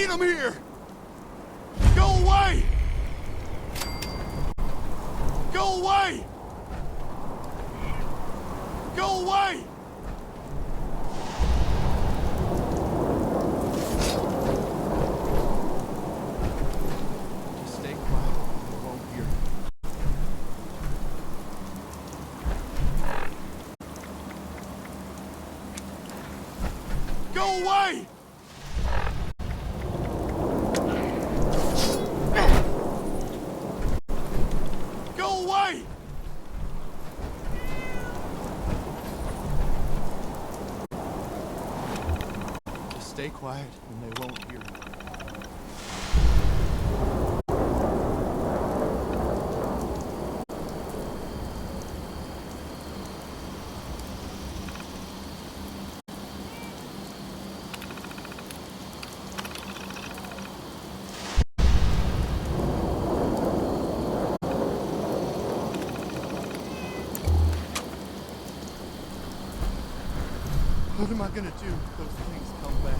seen him here! Go away! Go away! Go away! Just stay quiet. I won't hear you. Go away! Go away! Just stay quiet and they won't hear you. What am I gonna do if those things come back?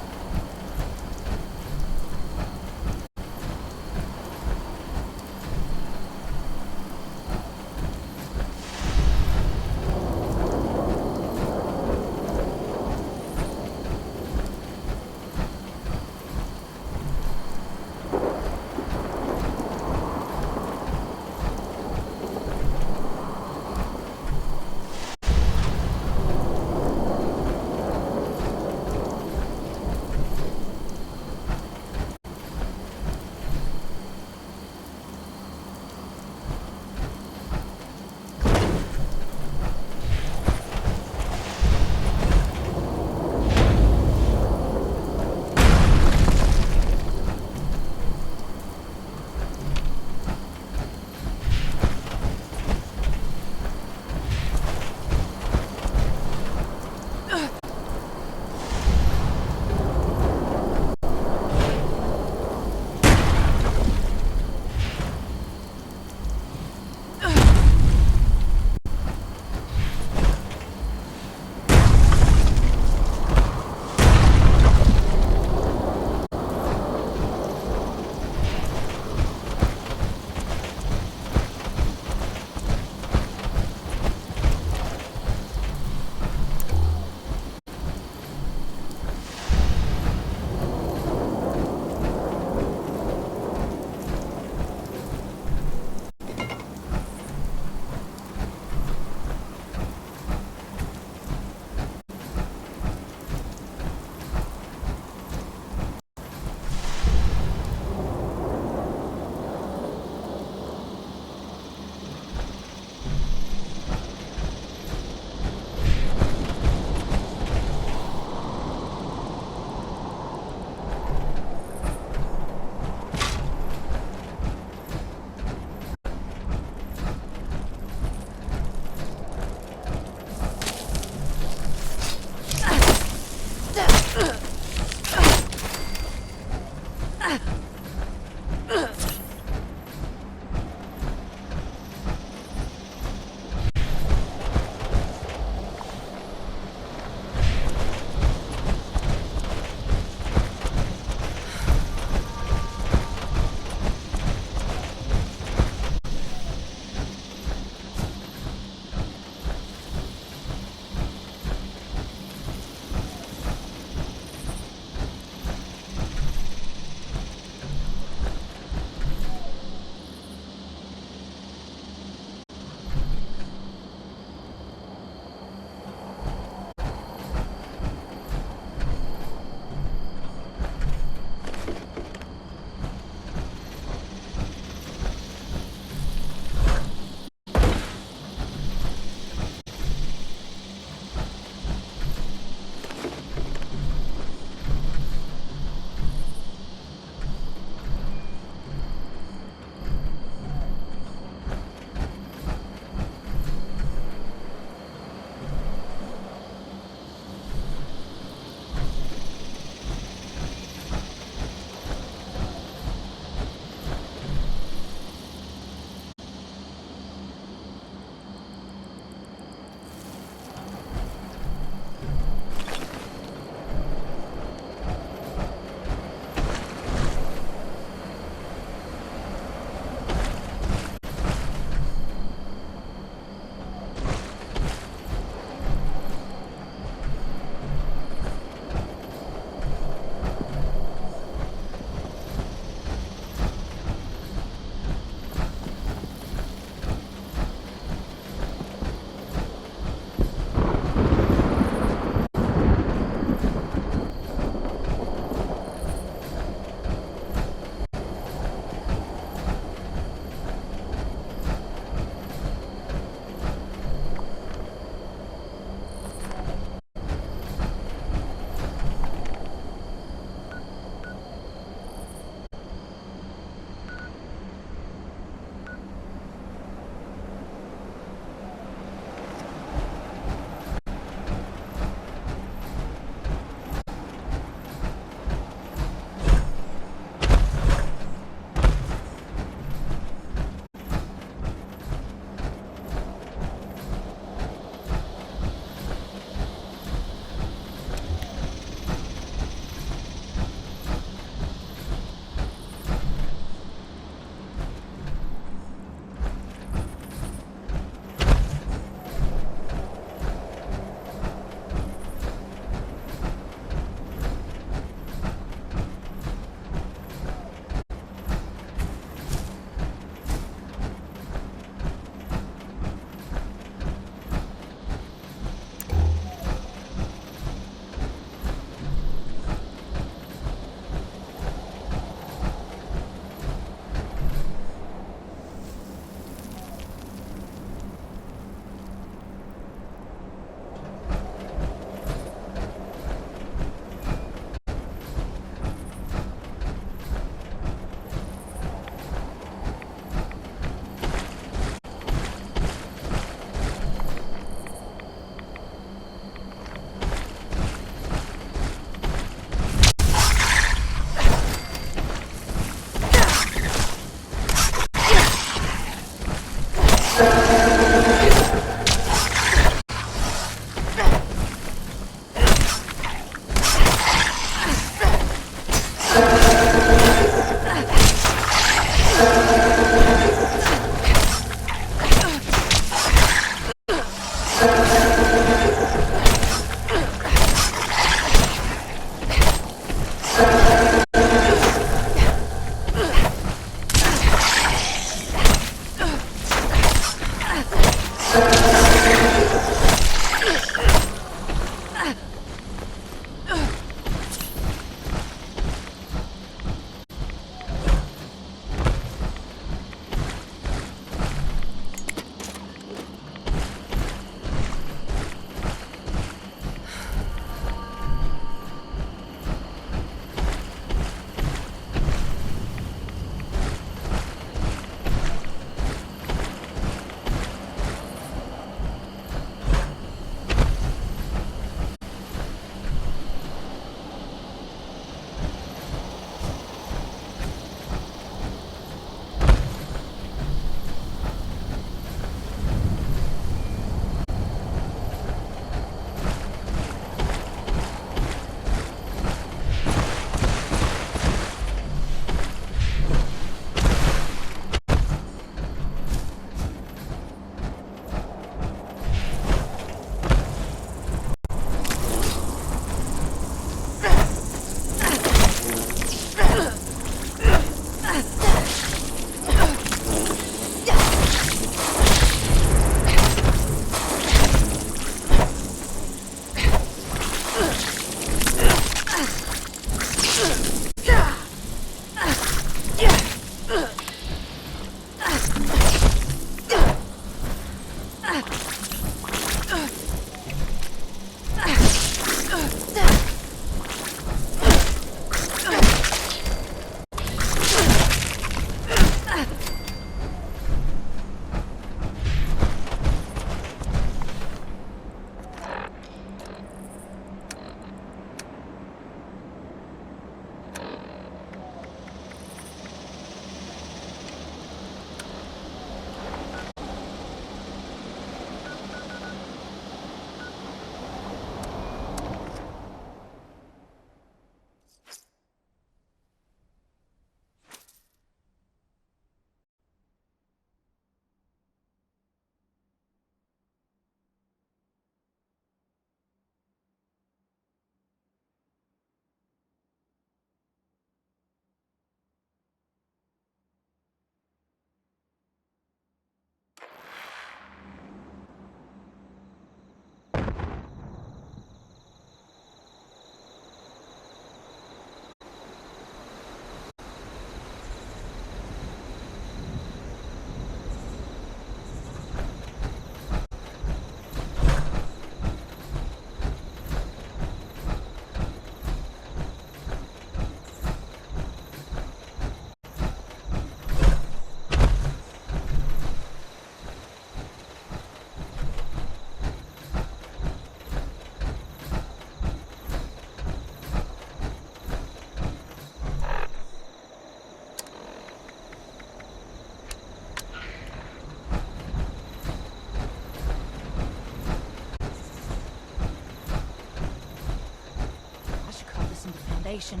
location.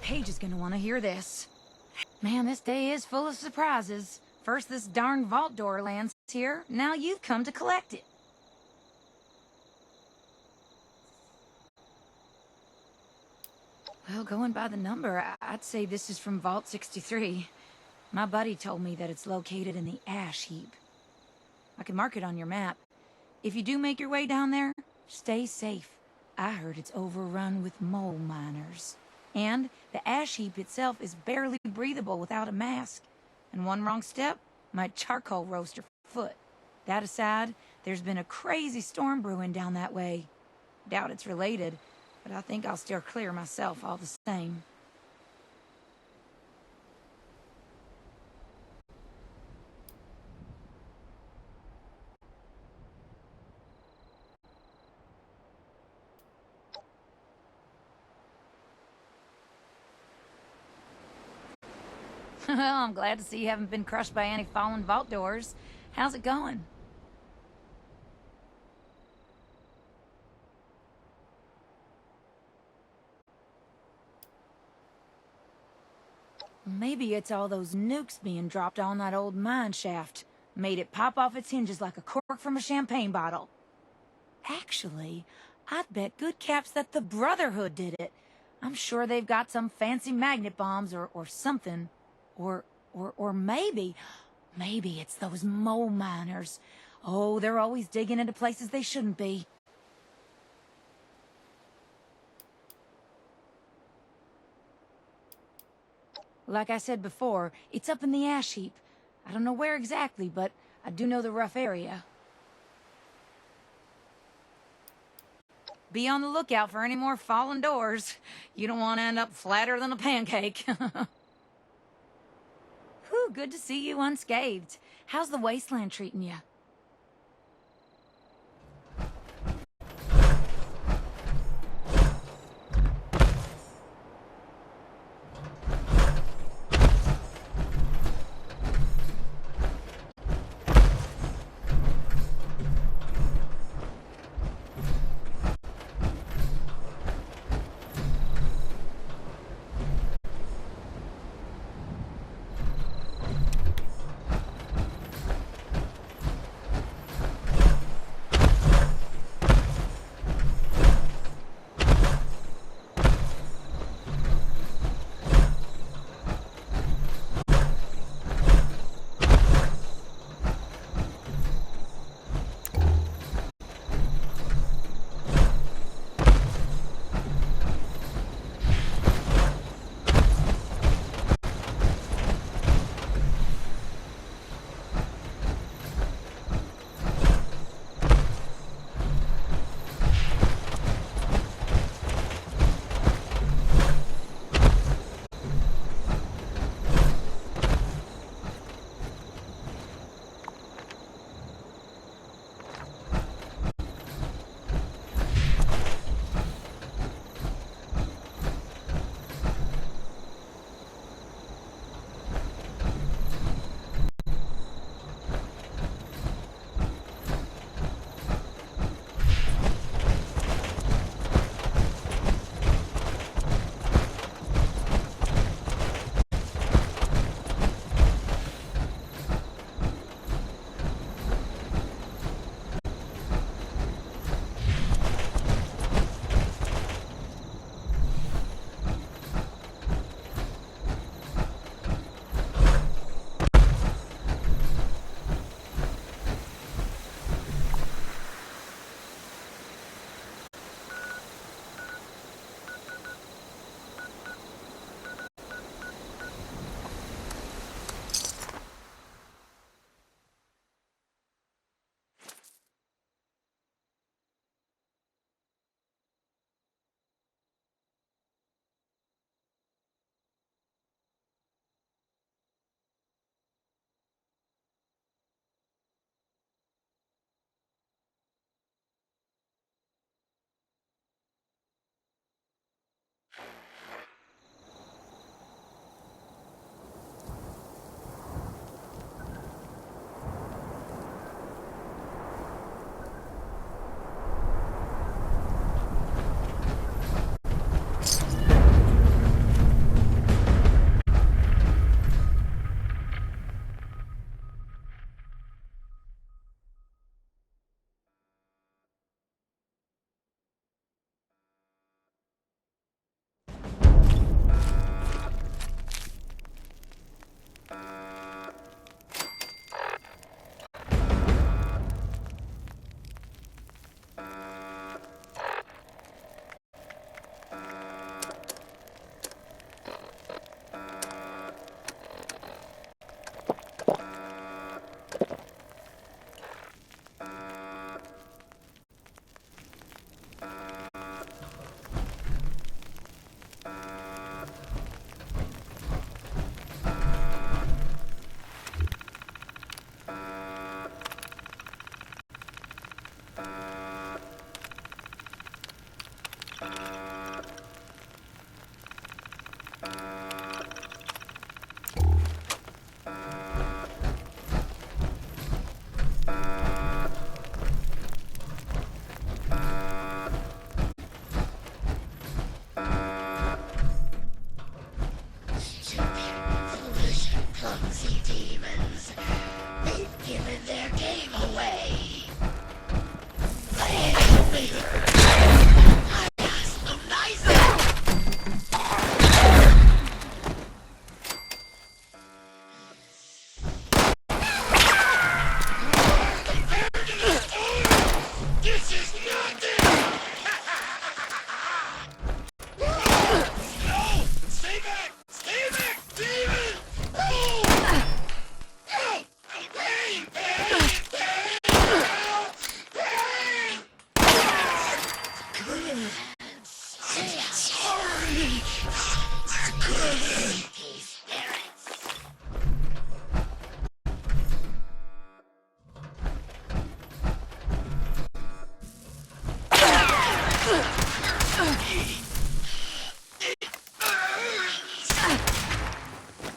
Paige is gonna want to hear this. Man, this day is full of surprises. First this darn vault door lands here, now you've come to collect it. Well, going by the number, I'd say this is from Vault 63. My buddy told me that it's located in the ash heap. I can mark it on your map. If you do make your way down there, stay safe. I heard it's overrun with mole miners. And the ash heap itself is barely breathable without a mask. And one wrong step might charcoal roast your foot. That aside, there's been a crazy storm brewing down that way. Doubt it's related, but I think I'll steer clear myself all the same. Well, I'm glad to see you haven't been crushed by any fallen vault doors. How's it going? Maybe it's all those nukes being dropped on that old mine shaft. Made it pop off its hinges like a cork from a champagne bottle. Actually, I'd bet good caps that the Brotherhood did it. I'm sure they've got some fancy magnet bombs or something. Or maybe it's those mole miners. Oh, they're always digging into places they shouldn't be. Like I said before, it's up in the ash heap. I don't know where exactly, but I do know the rough area. Be on the lookout for any more fallen doors. You don't want to end up flatter than a pancake. Whew, good to see you unscathed. How's the Wasteland treating you?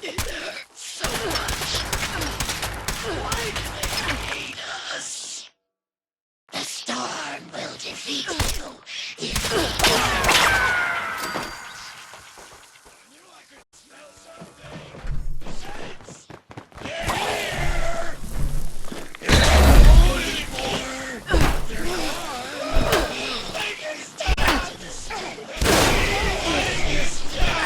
It hurts so much. Why do they hate us? The storm will defeat you if you knew I could smell something. Sense! They're here! Only more! They're gone! Make it stop! To the storm! Make it stop!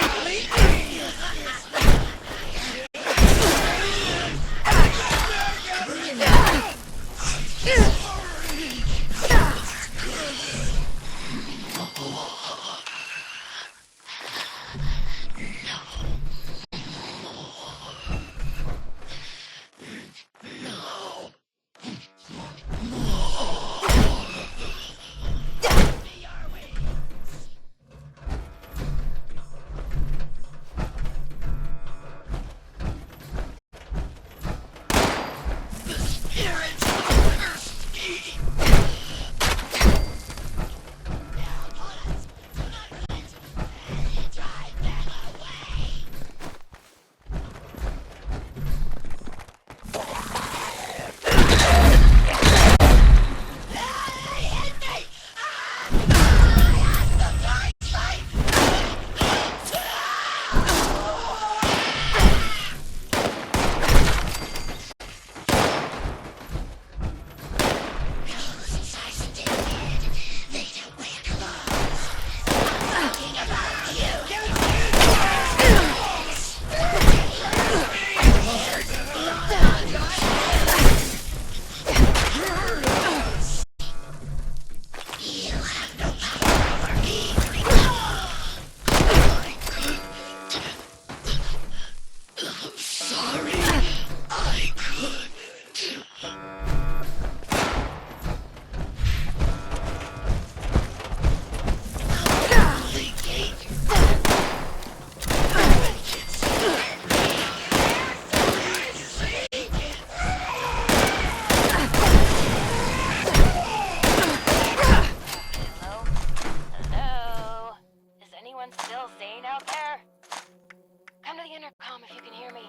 If you can hear me.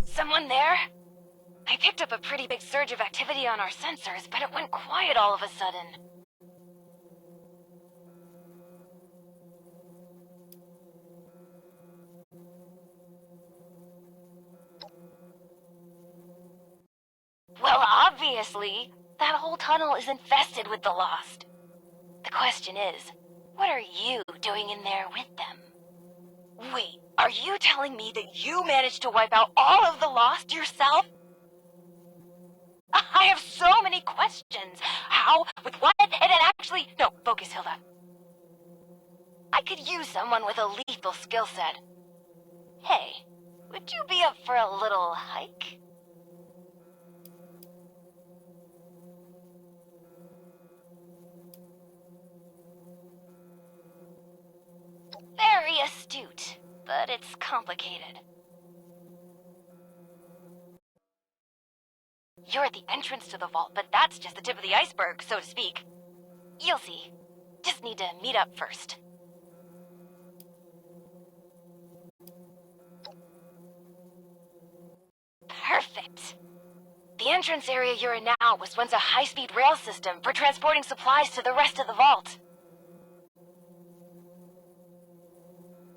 Someone there? I picked up a pretty big surge of activity on our sensors, but it went quiet all of a sudden. Well, obviously, that whole tunnel is infested with the Lost. The question is, what are you doing in there with them? Wait, are you telling me that you managed to wipe out all of the Lost yourself? I have so many questions. How? With what? And then actually... No, focus, Hilda. I could use someone with a lethal skill set. Hey, would you be up for a little hike? Very astute, but it's complicated. You're at the entrance to the vault, but that's just the tip of the iceberg, so to speak. You'll see. Just need to meet up first. Perfect. The entrance area you're in now was once a high-speed rail system for transporting supplies to the rest of the vault.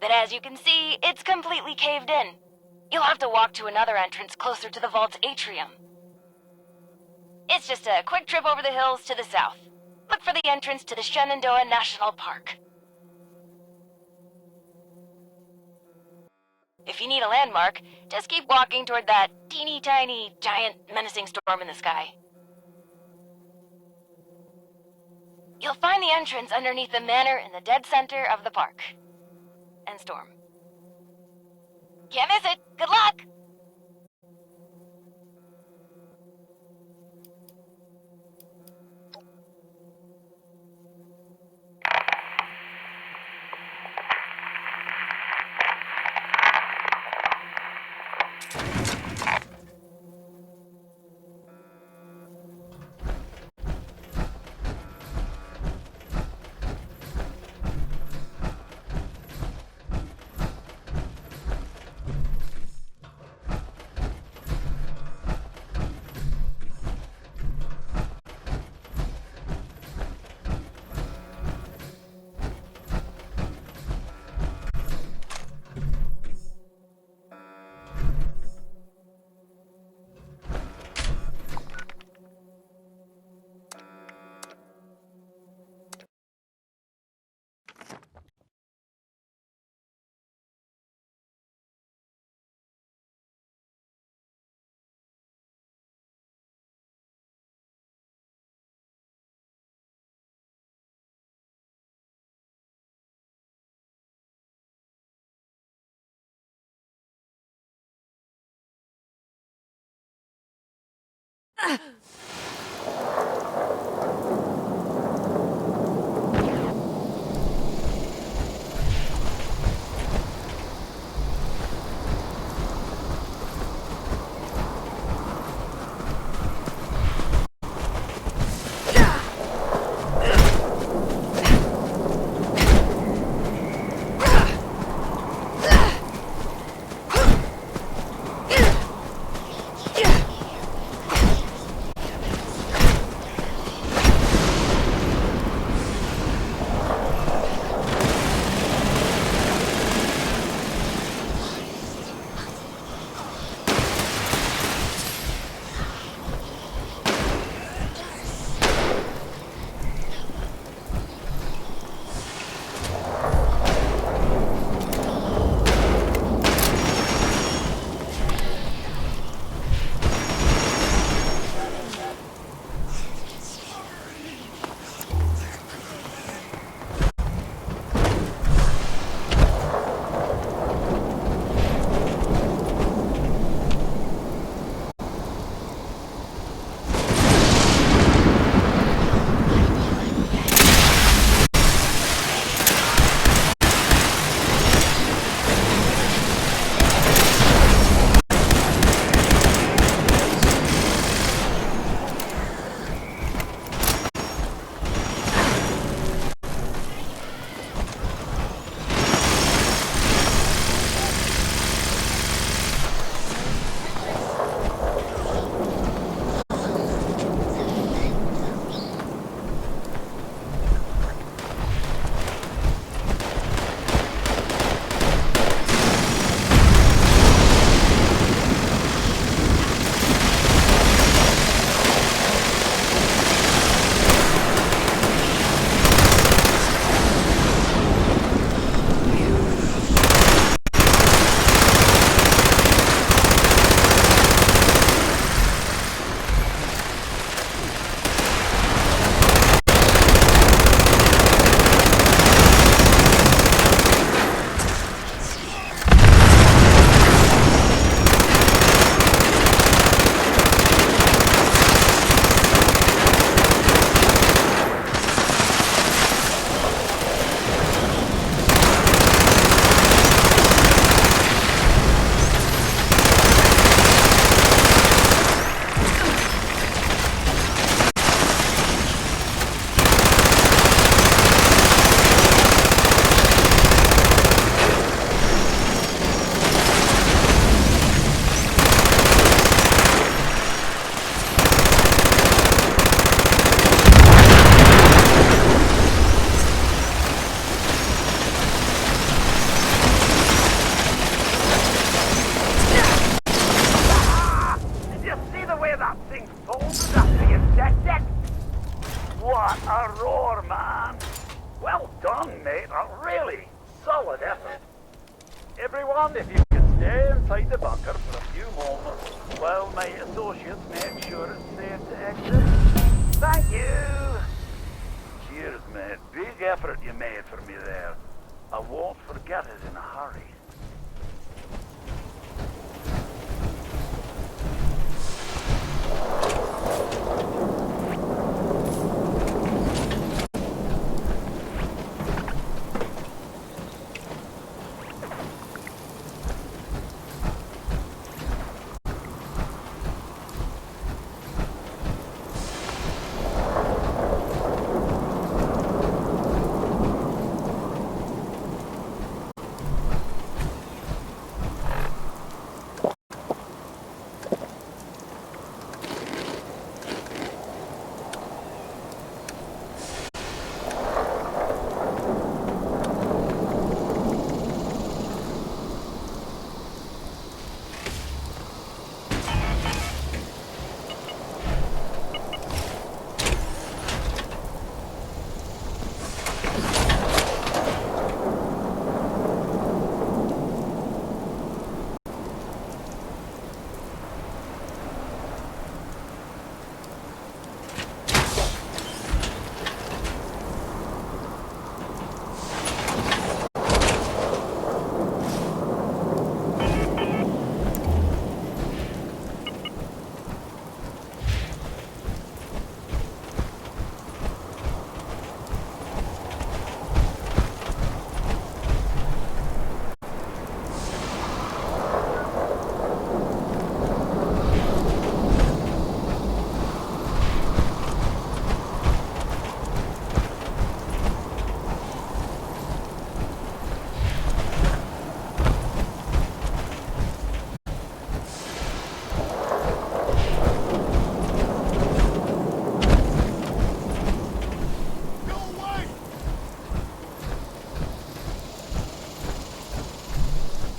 But as you can see, it's completely caved in. You'll have to walk to another entrance closer to the vault's atrium. It's just a quick trip over the hills to the south. Look for the entrance to the Shenandoah National Park. If you need a landmark, just keep walking toward that teeny tiny, giant, menacing storm in the sky. You'll find the entrance underneath the manor in the dead center of the park. And storm. Can't miss it! Good luck! Everyone, if you could stay inside the bunker for a few moments while my associates make sure it's safe to exit. Thank you! Cheers, mate. Big effort you made for me there. I won't forget it in a hurry.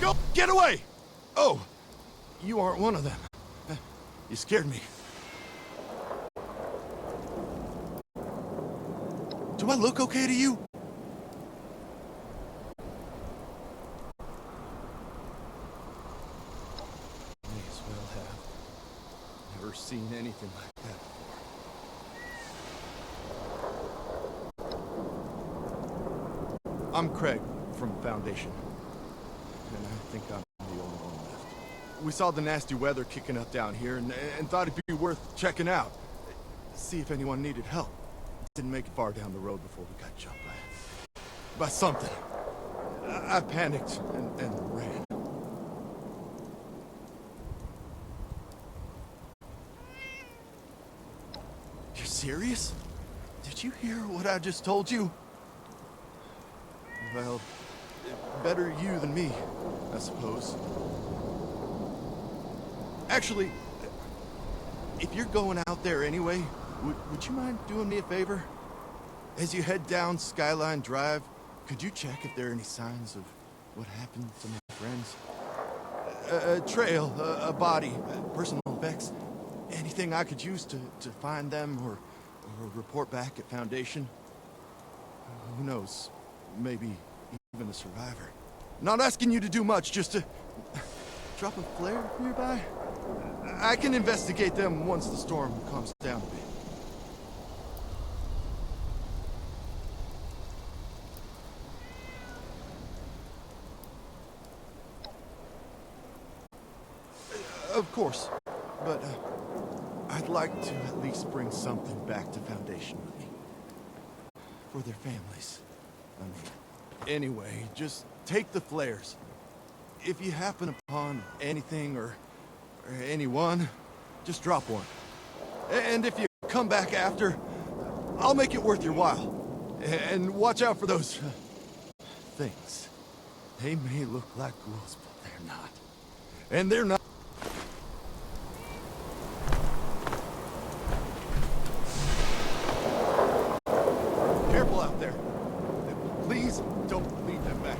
Go! Get away! Oh, you aren't one of them. You scared me. Do I look okay to you? May as well have. Never seen anything like that before. I'm Craig from Foundation. And I think I'm the only one left. We saw the nasty weather kicking up down here and thought it'd be worth checking out. See if anyone needed help. Didn't make it far down the road before we got jumped by something. I panicked and ran. You're serious? Did you hear what I just told you? Well, better you than me, I suppose. Actually, if you're going out there anyway, would you mind doing me a favor? As you head down Skyline Drive, could you check if there are any signs of what happened to my friends? A trail, a body, personal effects, anything I could use to find them or report back at Foundation? Who knows? Maybe even a survivor. Not asking you to do much, just to drop a flare nearby. I can investigate them once the storm calms down a bit. Of course, but I'd like to at least bring something back to Foundation with me. For their families. I mean, anyway, just take the flares. If you happen upon anything or anyone, just drop one. And if you come back after, I'll make it worth your while. And watch out for those things. They may look like ghouls, but they're not. And they're not. Careful out there. Please don't leave them back.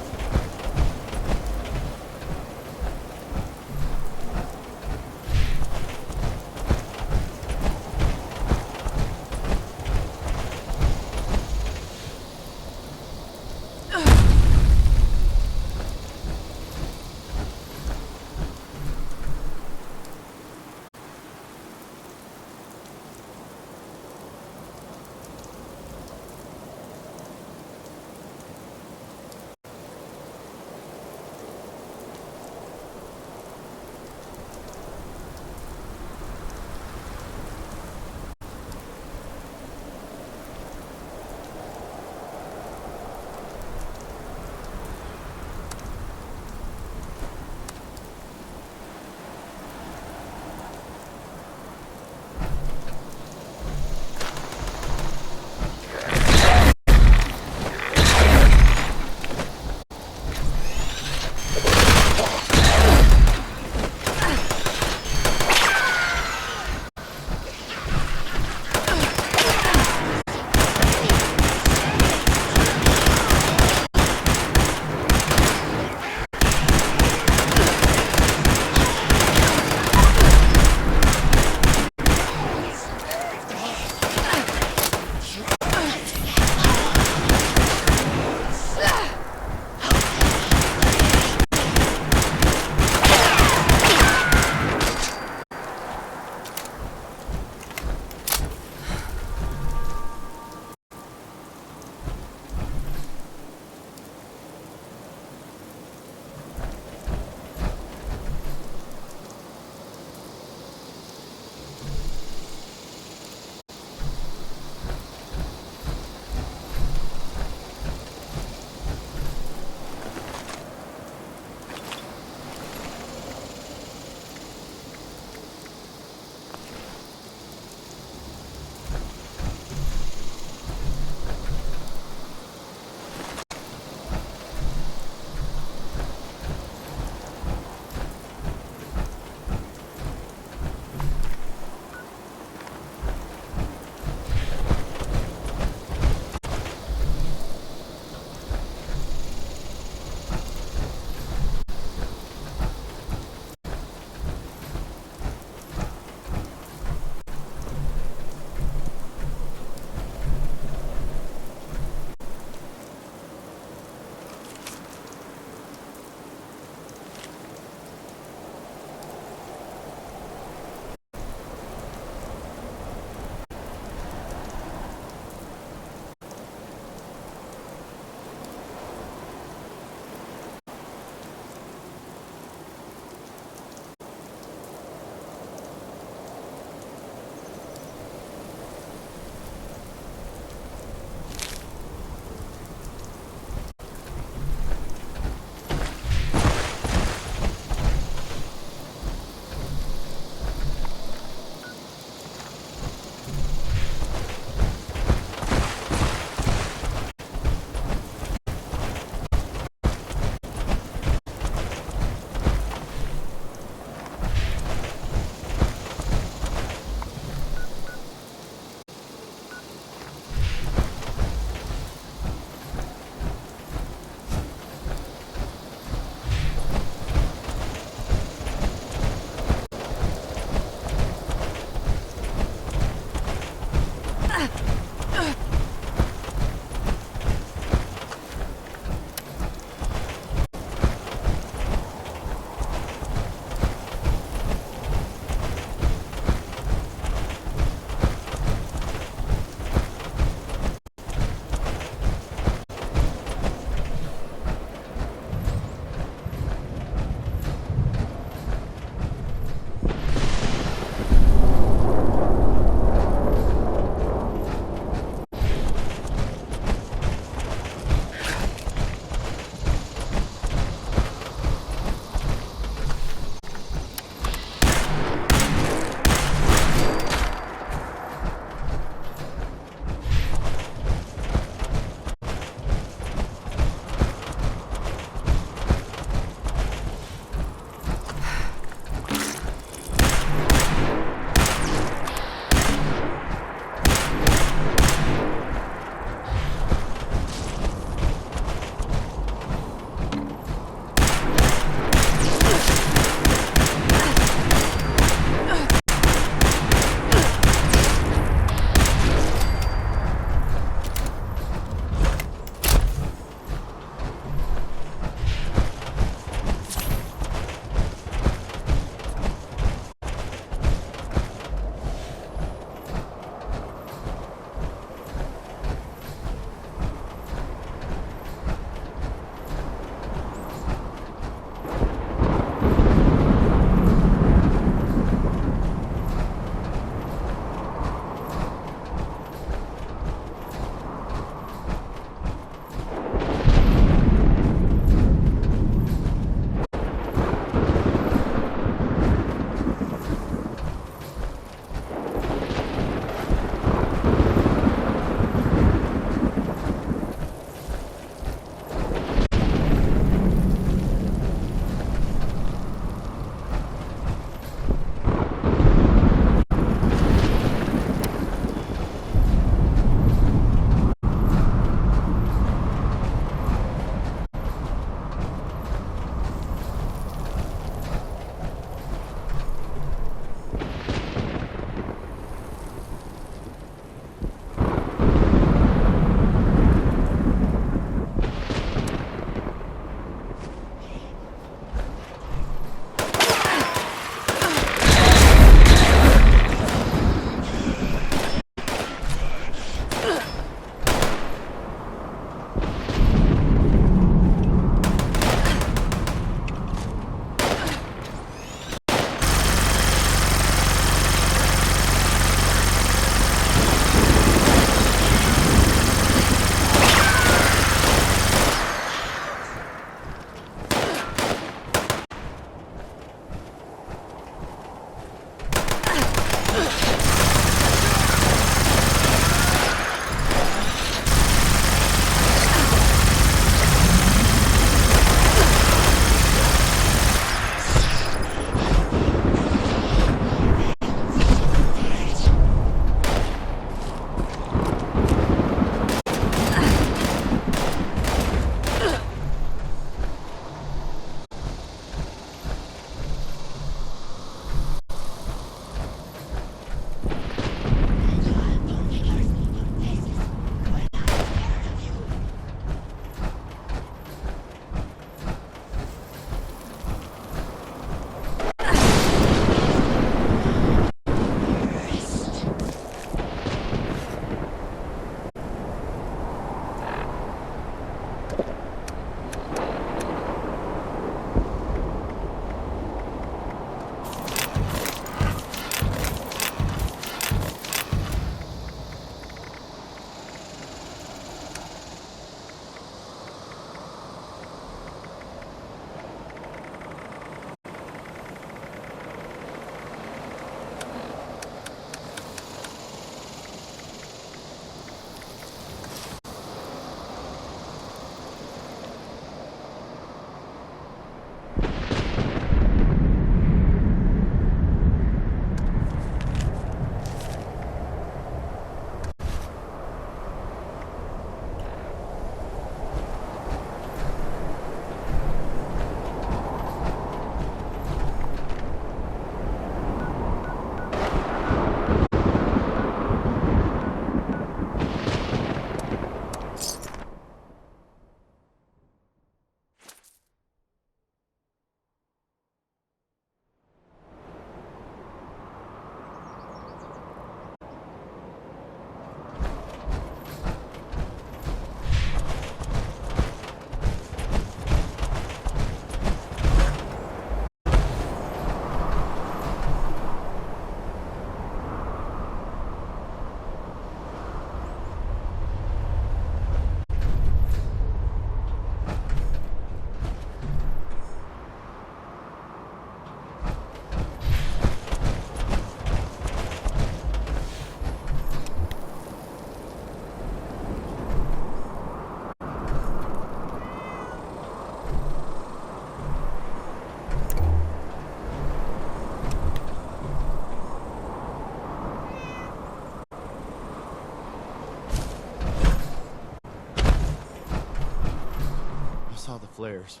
flares.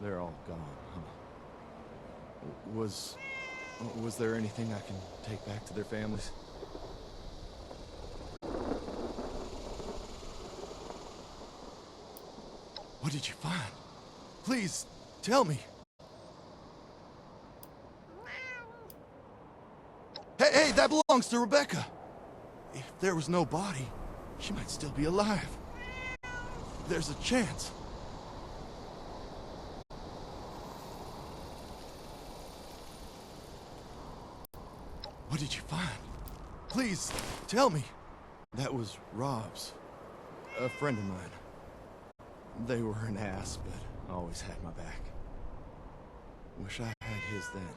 They're all gone, huh? Was there anything I can take back to their families? What did you find? Please, tell me. Hey, that belongs to Rebecca. If there was no body, she might still be alive. There's a chance. What did you find? Please, tell me. That was Rob's. A friend of mine. They were an ass, but always had my back. Wish I had his then.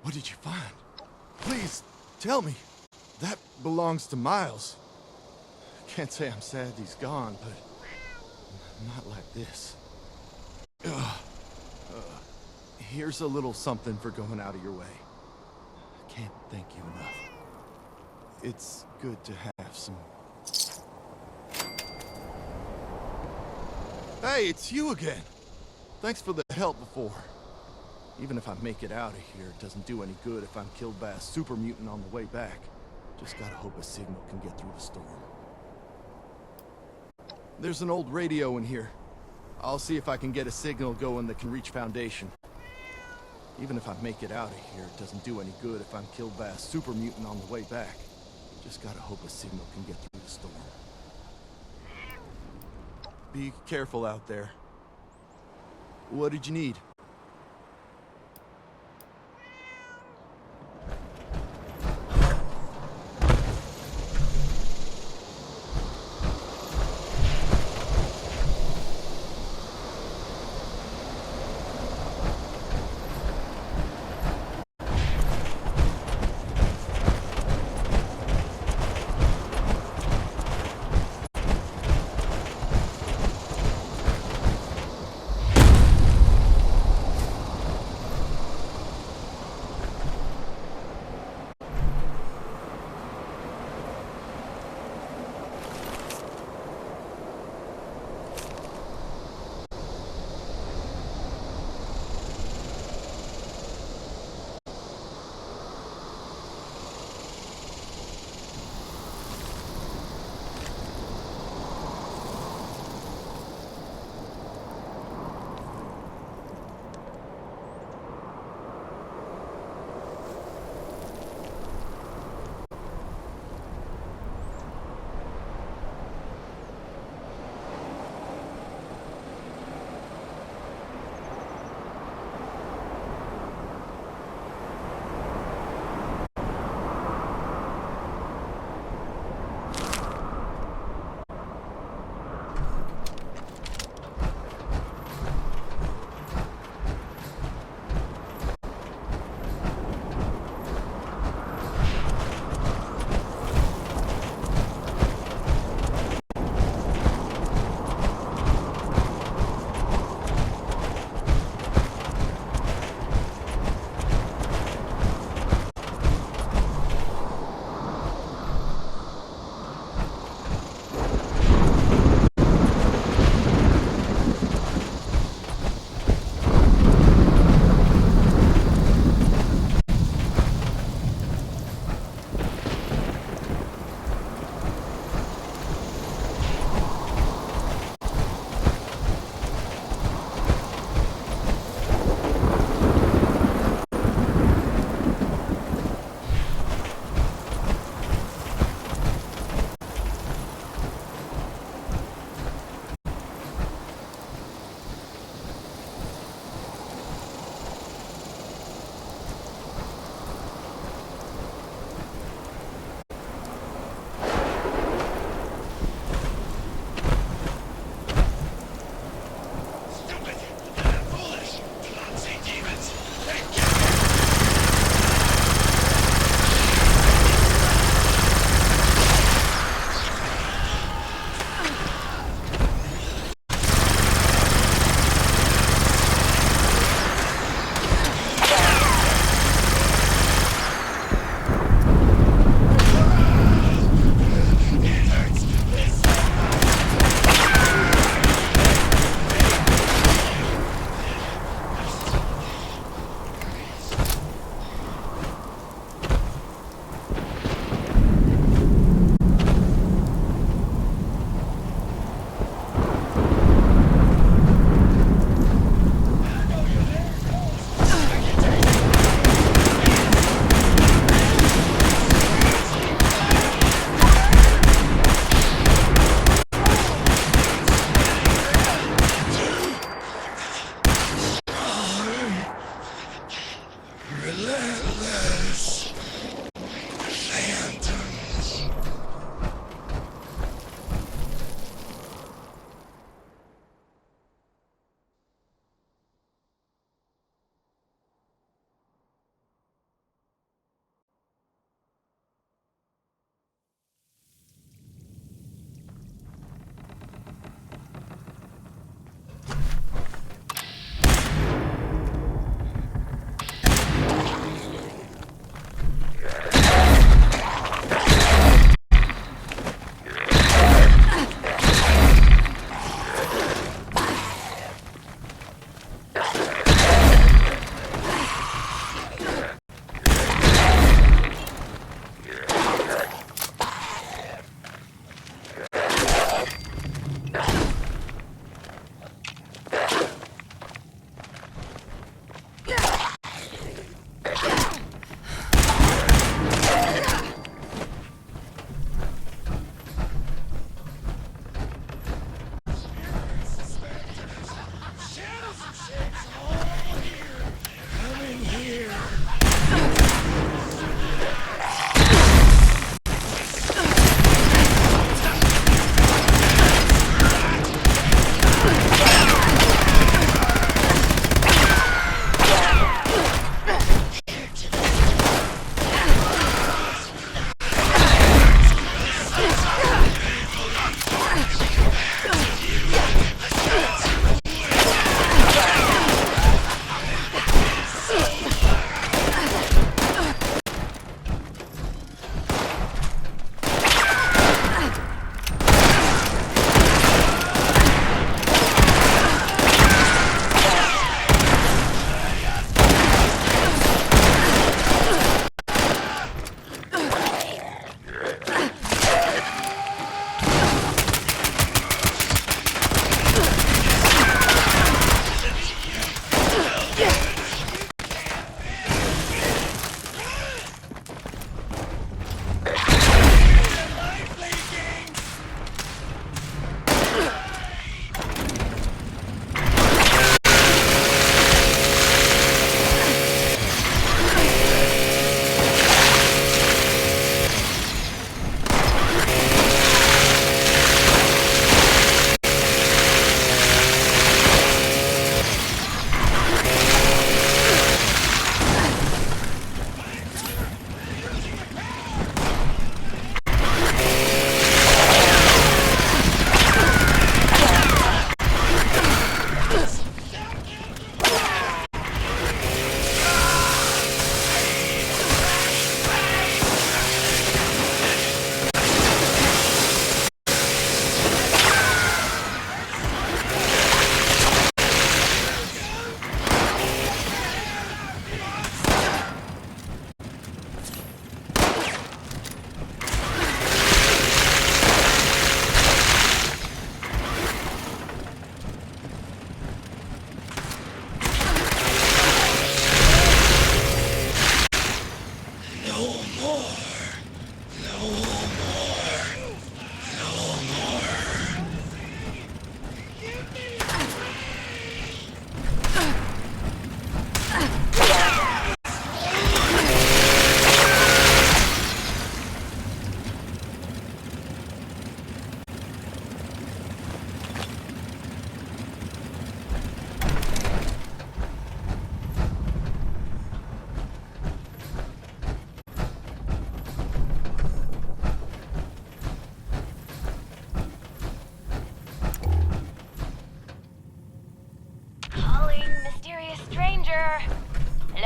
What did you find? Please, tell me. That belongs to Miles. Can't say I'm sad he's gone, but not like this. Here's a little something for going out of your way. Can't thank you enough. It's good to have some... Hey, it's you again. Thanks for the help before. Even if I make it out of here, it doesn't do any good if I'm killed by a super mutant on the way back. Just gotta hope a signal can get through the storm. There's an old radio in here. I'll see if I can get a signal going that can reach Foundation. Even if I make it out of here, it doesn't do any good if I'm killed by a super mutant on the way back. Just gotta hope a signal can get through the storm. Be careful out there. What did you need?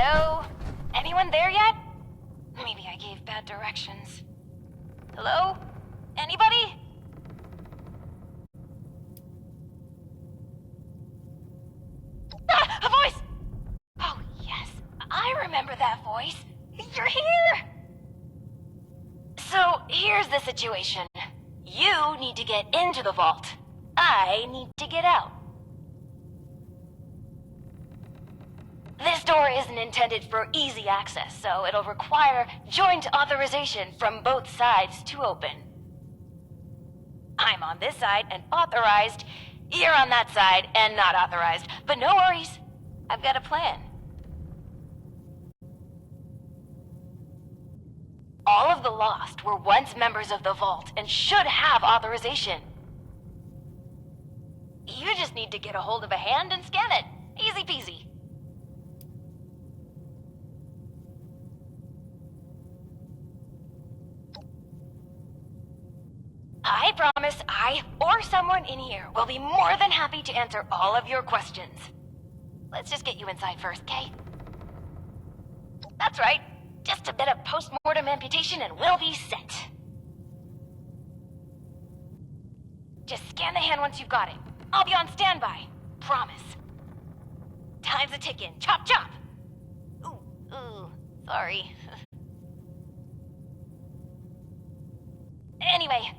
Hello? Anyone there yet? Maybe I gave bad directions. Hello? Anybody? Ah, a voice! Oh, yes. I remember that voice. You're here! So, here's the situation. You need to get into the vault. I need to get out. This door isn't intended for easy access, so it'll require joint authorization from both sides to open. I'm on this side and authorized. You're on that side and not authorized. But no worries. I've got a plan. All of the Lost were once members of the Vault and should have authorization. You just need to get a hold of a hand and scan it. Easy peasy. I promise I, or someone in here, will be more than happy to answer all of your questions. Let's just get you inside first, okay? That's right. Just a bit of post-mortem amputation and we'll be set. Just scan the hand once you've got it. I'll be on standby. Promise. Time's a ticking. Chop, chop! Ooh, sorry. Anyway,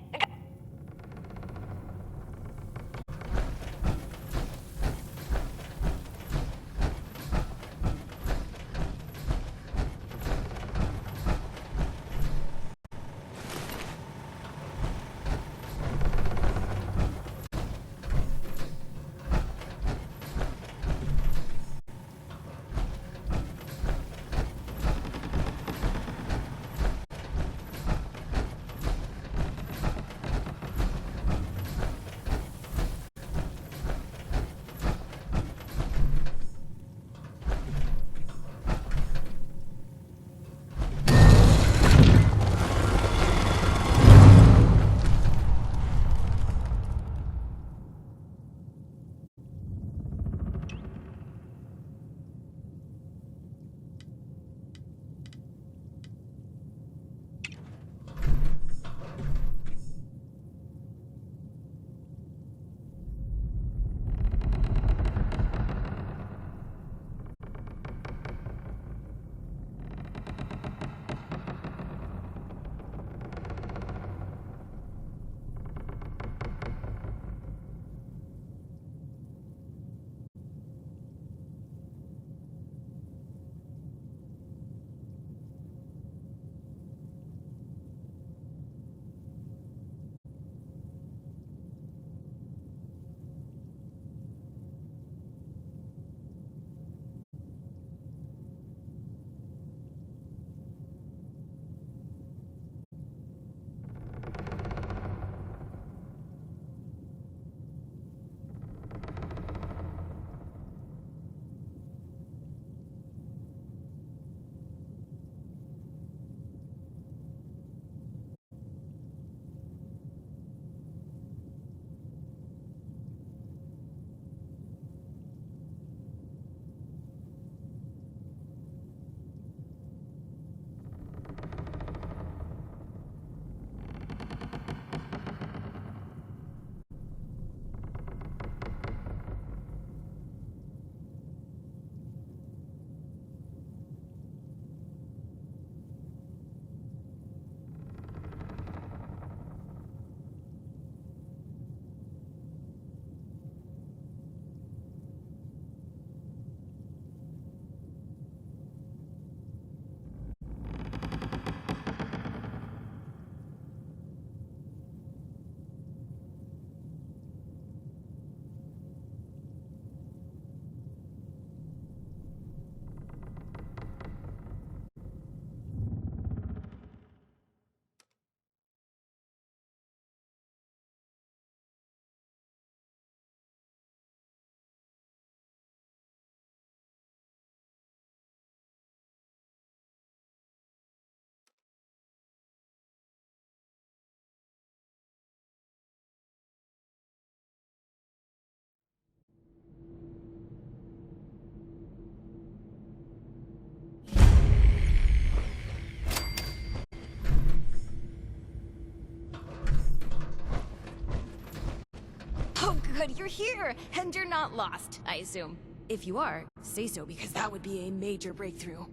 Oh, good, you're here! And you're not lost, I assume. If you are, say so, because that would be a major breakthrough.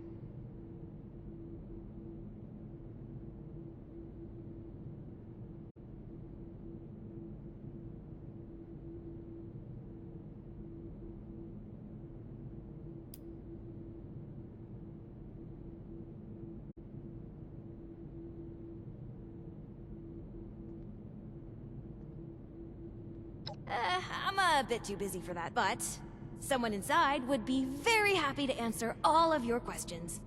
I'm a bit too busy for that, but someone inside would be very happy to answer all of your questions.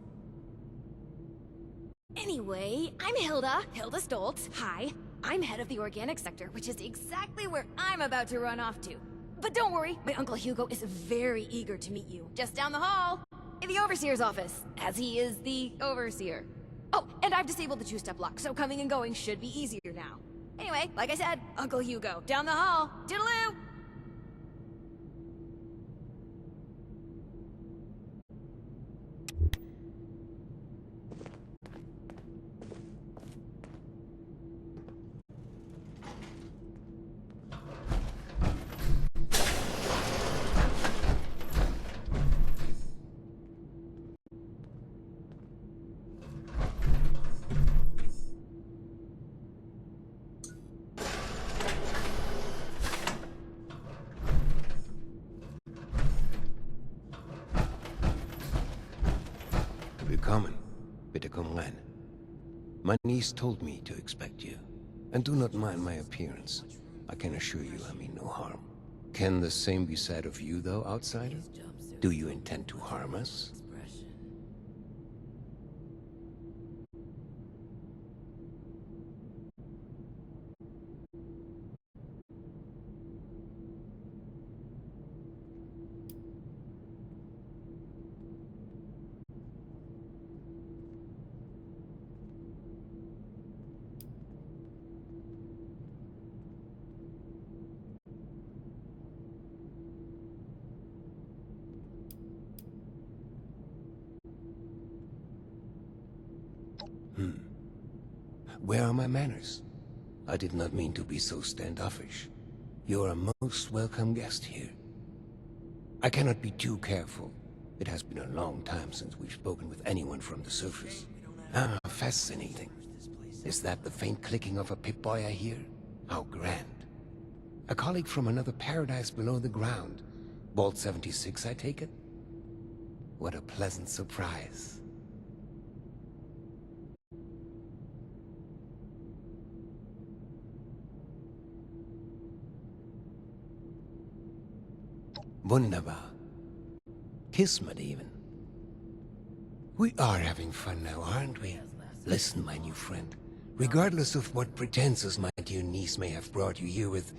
Anyway, I'm Hilda Stoltz. Hi. I'm head of the organic sector, which is exactly where I'm about to run off to. But don't worry, my Uncle Hugo is very eager to meet you. Just down the hall, in the Overseer's office, as he is the Overseer. Oh, and I've disabled the two-step lock, so coming and going should be easier now. Anyway, like I said, Uncle Hugo, down the hall. Toodaloo! Willkommen. Bitte komm rein. My niece told me to expect you. And do not mind my appearance. I can assure you I mean no harm. Can the same be said of you, though, outsider? Do you intend to harm us? Where are my manners? I did not mean to be so standoffish. You are a most welcome guest here. I cannot be too careful. It has been a long time since we've spoken with anyone from the surface. Ah, fascinating. Is that the faint clicking of a Pip-Boy I hear? How grand. A colleague from another paradise below the ground. Vault 76, I take it? What a pleasant surprise. Wunderbar. Kismet even. We are having fun now, aren't we? Listen, my new friend. Regardless of what pretenses my dear niece may have brought you here with,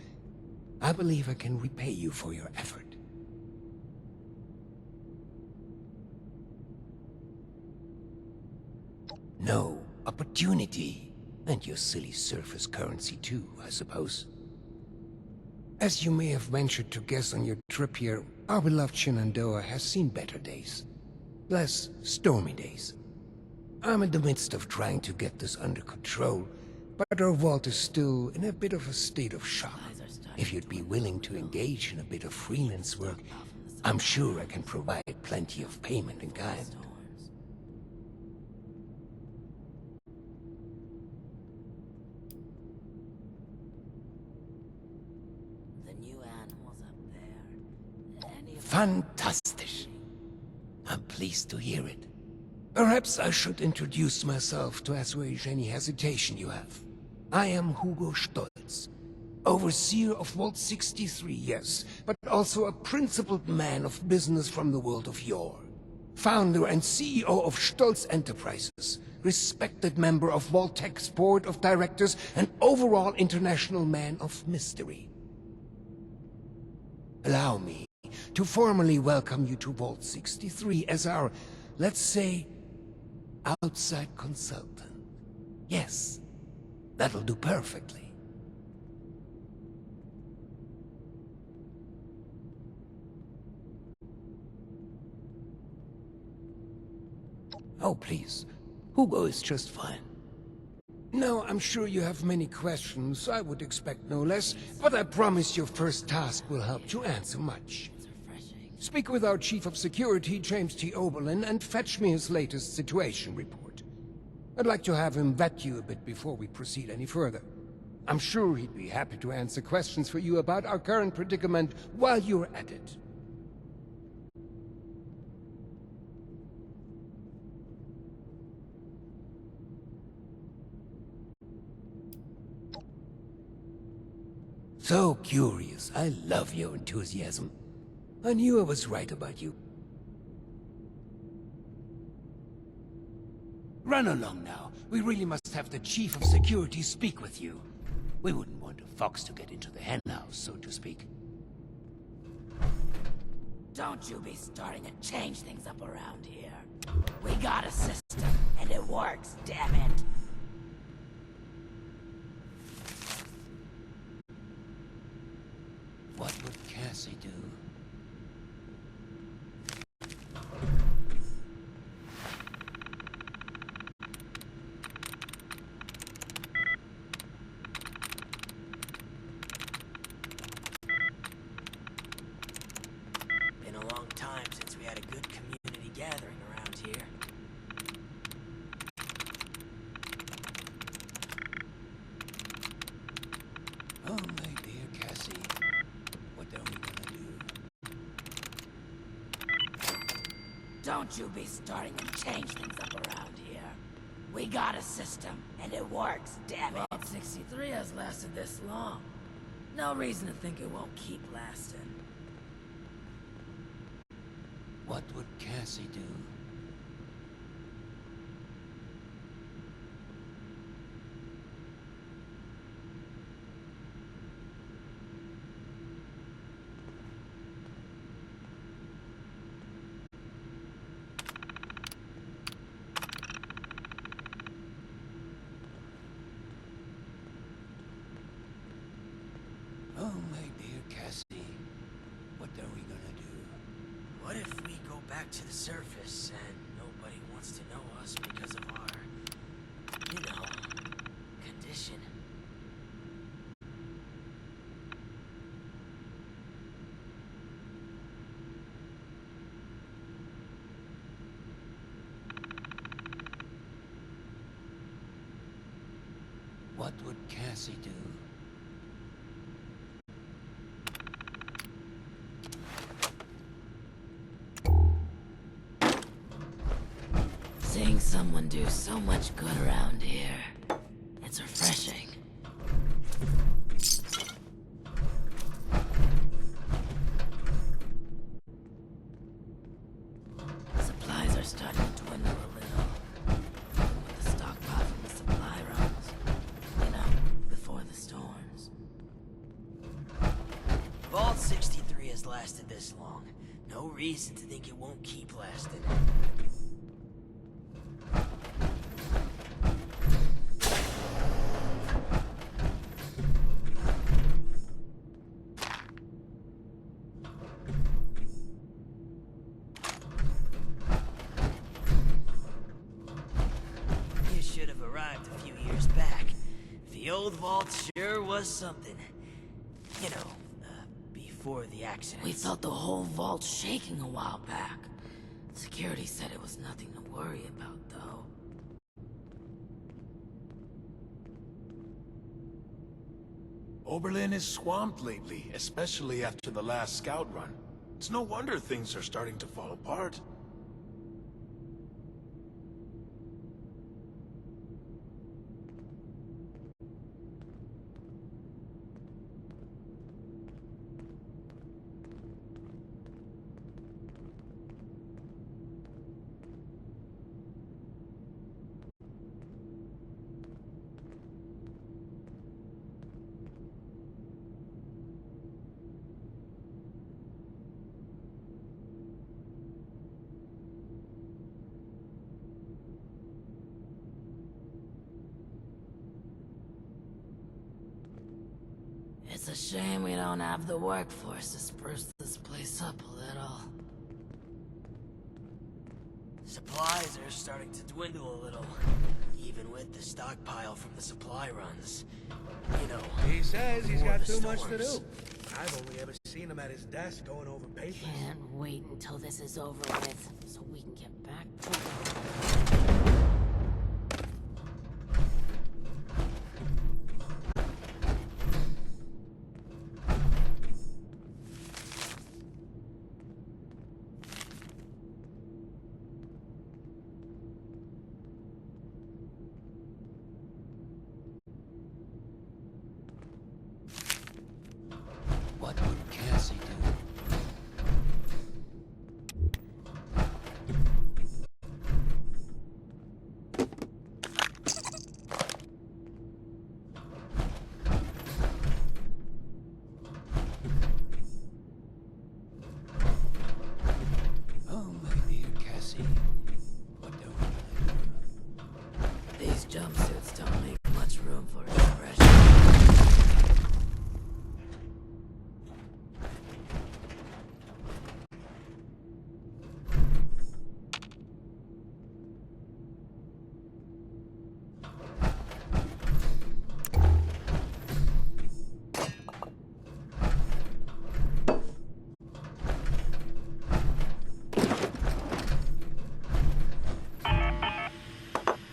I believe I can repay you for your effort. No, opportunity. And your silly surface currency too, I suppose. As you may have ventured to guess on your trip here, our beloved Shenandoah has seen better days. Less stormy days. I'm in the midst of trying to get this under control, but our vault is still in a bit of a state of shock. If you'd be willing to engage in a bit of freelance work, I'm sure I can provide plenty of payment in kind. Fantastic. I'm pleased to hear it. Perhaps I should introduce myself to assuage any hesitation you have. I am Hugo Stoltz, overseer of Vault 63, yes, but also a principled man of business from the world of yore. Founder and CEO of Stoltz Enterprises, respected member of Vault-Tech's board of directors, and overall international man of mystery. Allow me to formally welcome you to Vault 63 as our, let's say, outside consultant. Yes, that'll do perfectly. Oh, please. Hugo is just fine. Now, I'm sure you have many questions. I would expect no less, but I promise your first task will help to answer much. Speak with our Chief of Security, James T. Oberlin, and fetch me his latest situation report. I'd like to have him vet you a bit before we proceed any further. I'm sure he'd be happy to answer questions for you about our current predicament while you're at it. So curious. I love your enthusiasm. I knew I was right about you. Run along now. We really must have the Chief of Security speak with you. We wouldn't want a fox to get into the henhouse, so to speak. Don't you be starting to change things up around here. We got a system, and it works, damn it. What would Cassie do? Been a long time since we had a good community gathering around here. Oh, my dear Cassie. What are we gonna do? Don't you be starting to change things up around here. We got a system, and it works, damn it. Vault 63 has lasted this long. No reason to think it won't keep lasting. What would Cassie do? Oh, my dear Cassie. What are we gonna do? What if we go back to the surface and nobody wants to know us because of our, condition? What would Cassie do? Seeing someone do so much good around here. It's refreshing. Supplies are starting to dwindle a little. With the stockpile from the supply runs. Before the storms. Vault 63 has lasted this long. No reason to think it won't keep lasting. The old vault sure was something. Before the accident. We felt the whole vault shaking a while back. Security said it was nothing to worry about, though. Oberlin is swamped lately, especially after the last scout run. It's no wonder things are starting to fall apart. It's a shame we don't have the workforce to spruce this place up a little. Supplies are starting to dwindle a little. even with the stockpile from the supply runs. You know, He says he's before got the too much to storms. do. I've only ever seen him at his desk going over papers. Can't wait until this is over with, so we can get back to work. What would Cassie do? Oh, my dear Cassie, what are we gonna do? These jumpsuits don't make much room for expression.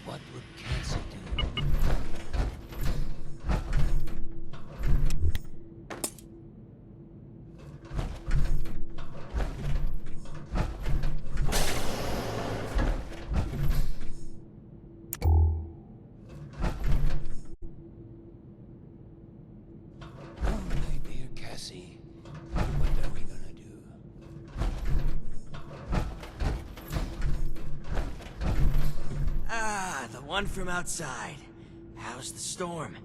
What would Cassie do? Oh, my dear Cassie, what are we gonna do? Ah, the one from outside. How's the storm?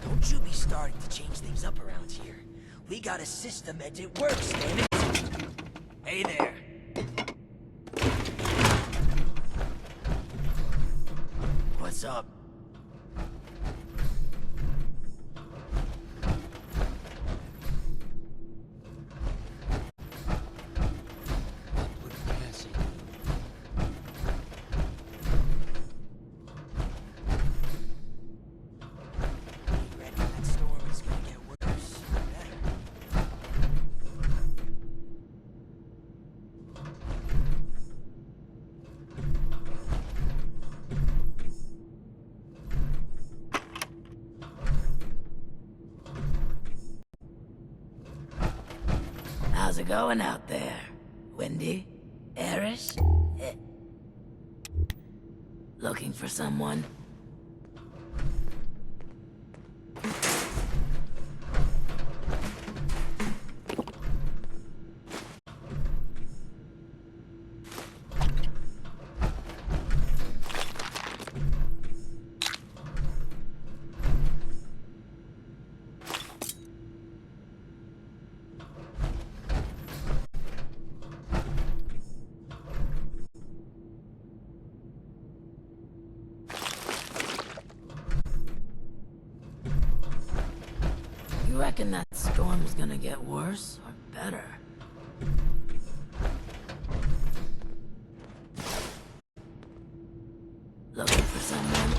Don't you be starting to change things up around here. We got a system and it works, damn it. Hey there. What's up? What would Cassie do? You reckon that storm is gonna get worse or better? How's it going out there? Windy? Airish? Looking for someone? You reckon that storm's gonna get worse or better? Looking for someone?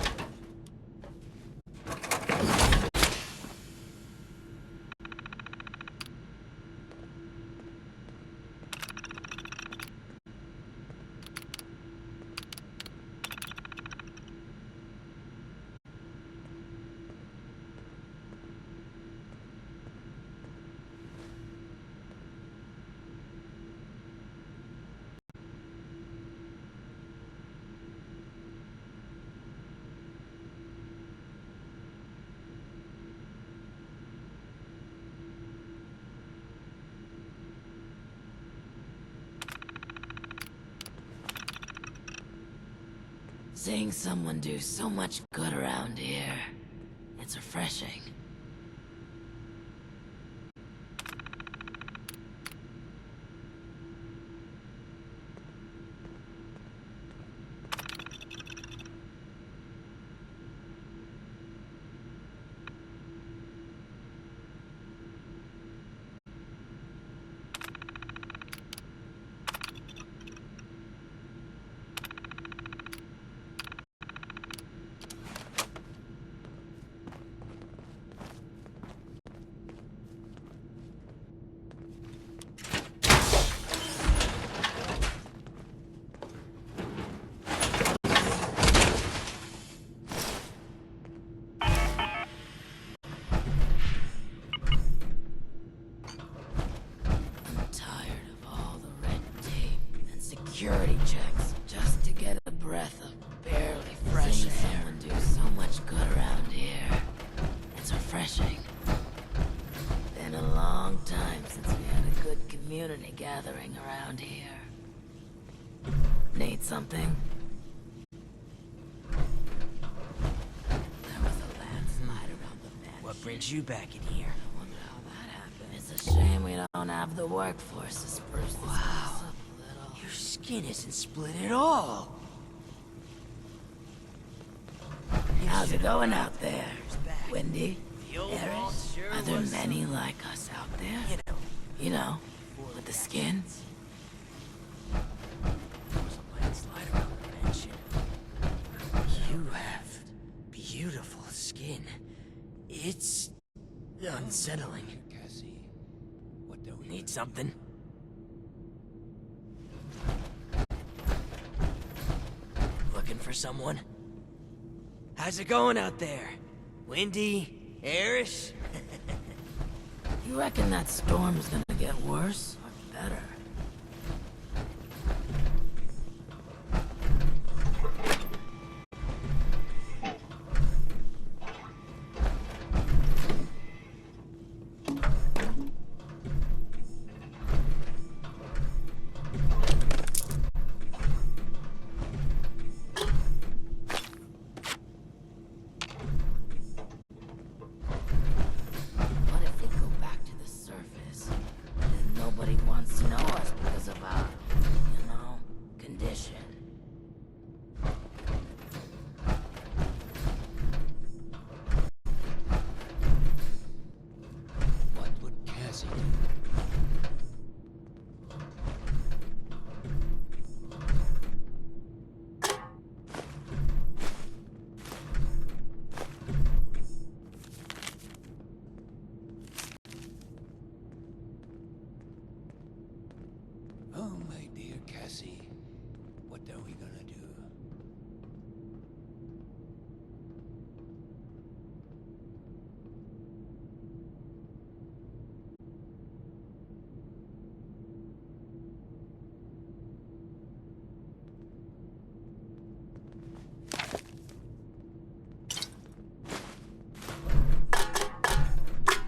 Seeing someone do so much good around here, it's refreshing. security checks just to get a breath of barely fresh air. Someone do so much good around here. It's refreshing. Been a long time since we had a good community gathering around here. Need something? There was a landslide around the mansion. What brings you back in here? I wonder how that happened. It's a shame we don't have the workforce to spruce this place up a little. Your skin isn't split at all. How's it going out there? Windy? The old vault Eris? sure Are there was many like us out there? You know, with the skin? There was a landslide around the mansion. You have beautiful skin. It's unsettling. Cassie, what do we Need something? Looking for someone? How's it going out there? Windy? Airish? You reckon that storm's gonna get worse or better? What if we go back to the surface, and nobody wants to know us because of our, condition? What would Cassie do? Oh, my dear Cassie, what are we gonna do?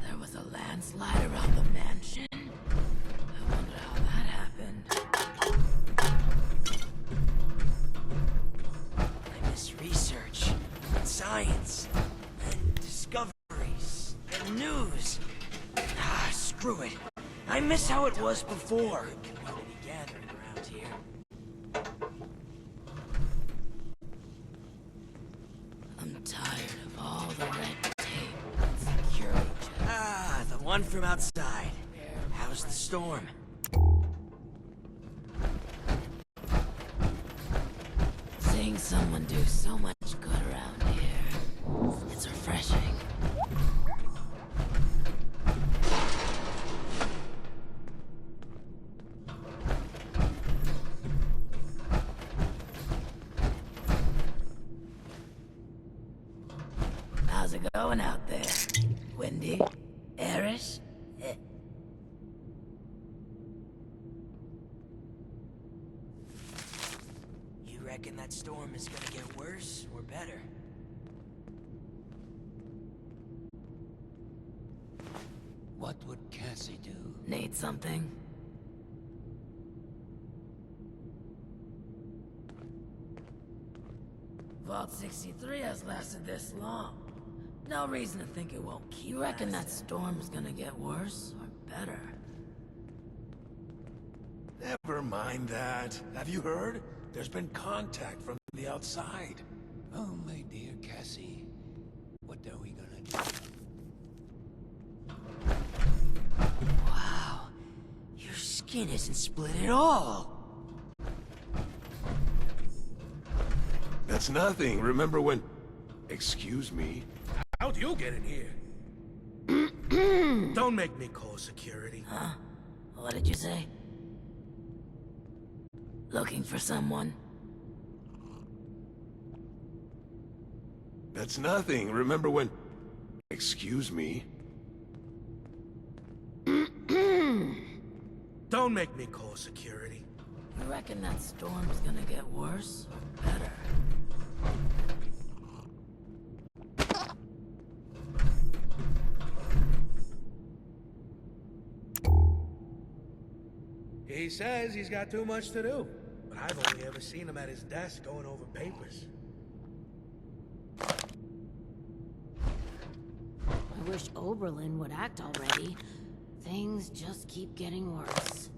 There was a landslide around the mansion. I wonder how that happened. I miss research, and science, and discoveries, and news. Ah, screw it. I miss how it was before. Community gathering around here. I'm tired of all the red tape and security checks. Ah, the one from outside. How's the storm? Seeing someone do so much good around here, it's refreshing. How's it going out there? Windy? Airish? You reckon that storm is gonna get worse or better? What would Cassie do? Need something? Vault 63 has lasted this long. No reason to think it won't keep. You reckon that storm's gonna get worse or better? Never mind that. Have you heard? There's been contact from the outside. Oh, my dear Cassie, what are we gonna do? Wow. Your skin isn't split at all. That's nothing. Remember when... Excuse me. How'd you get in here? Don't make me call security. Huh? What did you say? Looking for someone? That's nothing. Remember when... Excuse me. Don't make me call security. You reckon that storm's gonna get worse or better? He says he's got too much to do, but I've only ever seen him at his desk going over papers. I wish Oberlin would act already. Things just keep getting worse.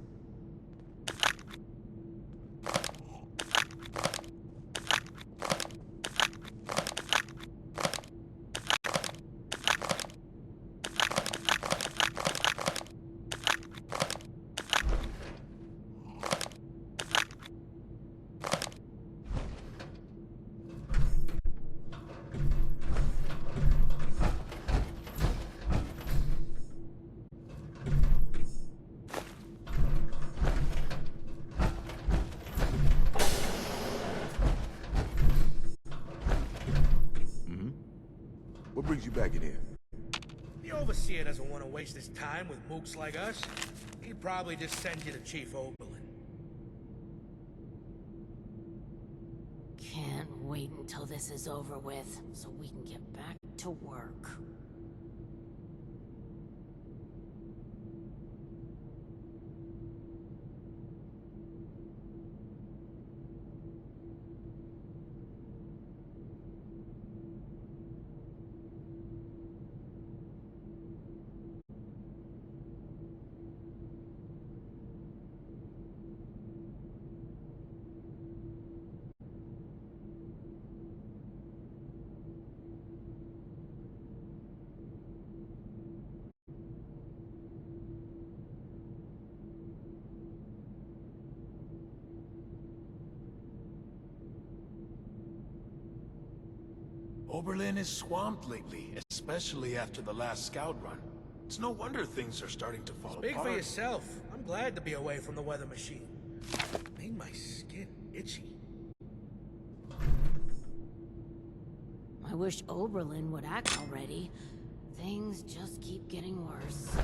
What brings you back in here? The Overseer doesn't want to waste his time with mooks like us. He'd probably just send you to Chief Oberlin. Can't wait until this is over with, so we can get back to work. Oberlin is swamped lately, especially after the last scout run. It's no wonder things are starting to fall Speak apart. for yourself. I'm glad to be away from the weather machine. Made my skin itchy. I wish Oberlin would act already. Things just keep getting worse.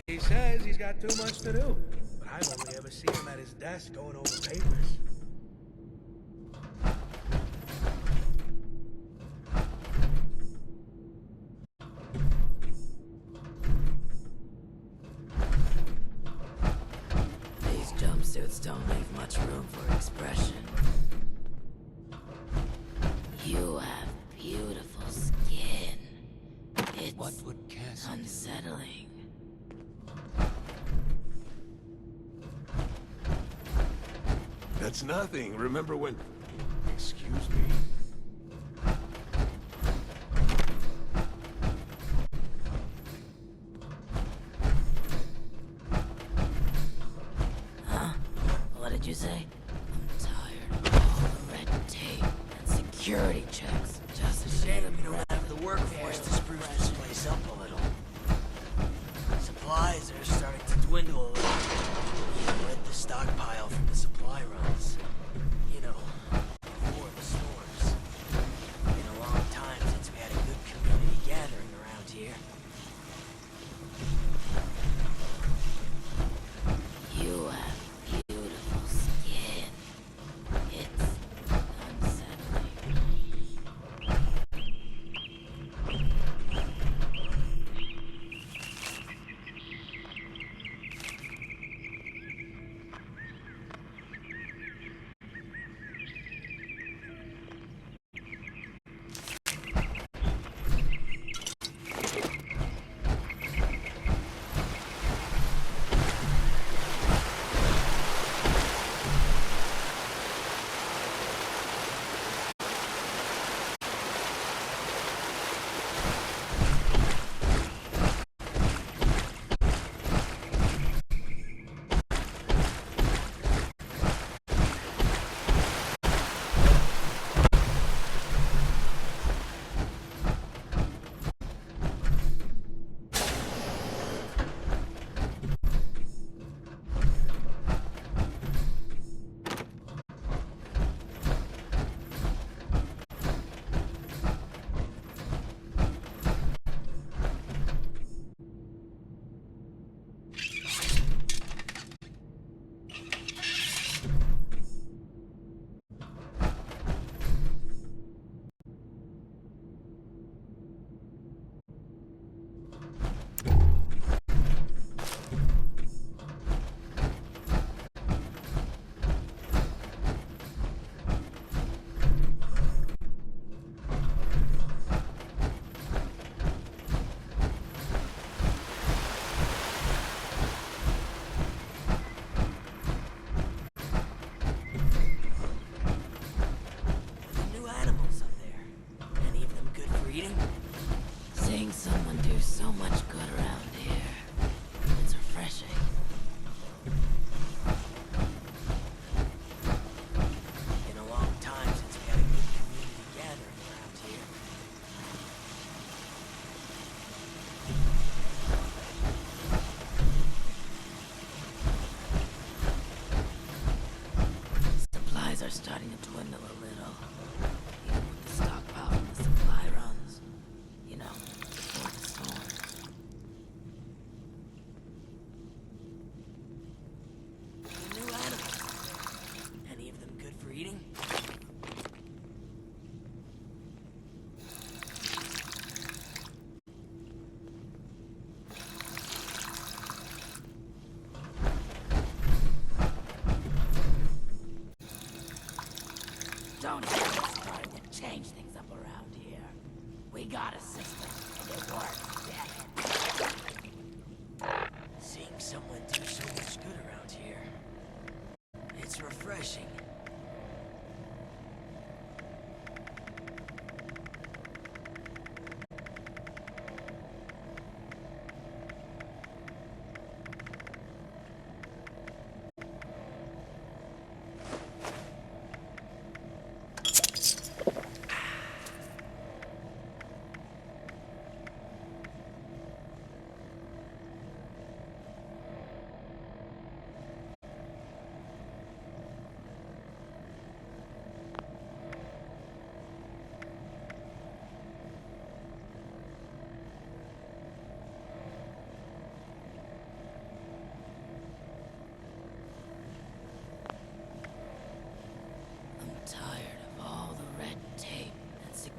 He says he's got too much to do, but I've only ever seen him at his desk going over papers. These jumpsuits don't leave much room for expression. You have beautiful skin. It's What would Cassie do? unsettling. That's nothing. Remember when... Excuse me. Huh? What did you say? I'm tired of all the red tape and security checks. Just It's a shame we don't have the workforce to spruce this place up a little. Supplies are starting to dwindle a little. With the stockpile from the supply runs. You know, before the storms. Been a long time since we had a good community gathering around here. You have beautiful skin. It's unsettling.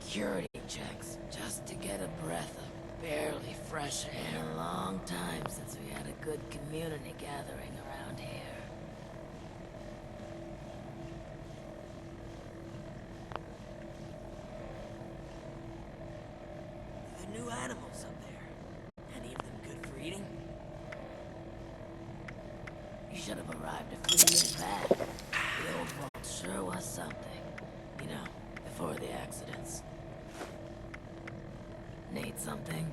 security checks just to get a breath of barely fresh air. A long time since we had a good community gathering around here. The new animals up there. Any of them good for eating? You should have arrived a few years back. The old vault sure was something. You know, before the accidents. Need something?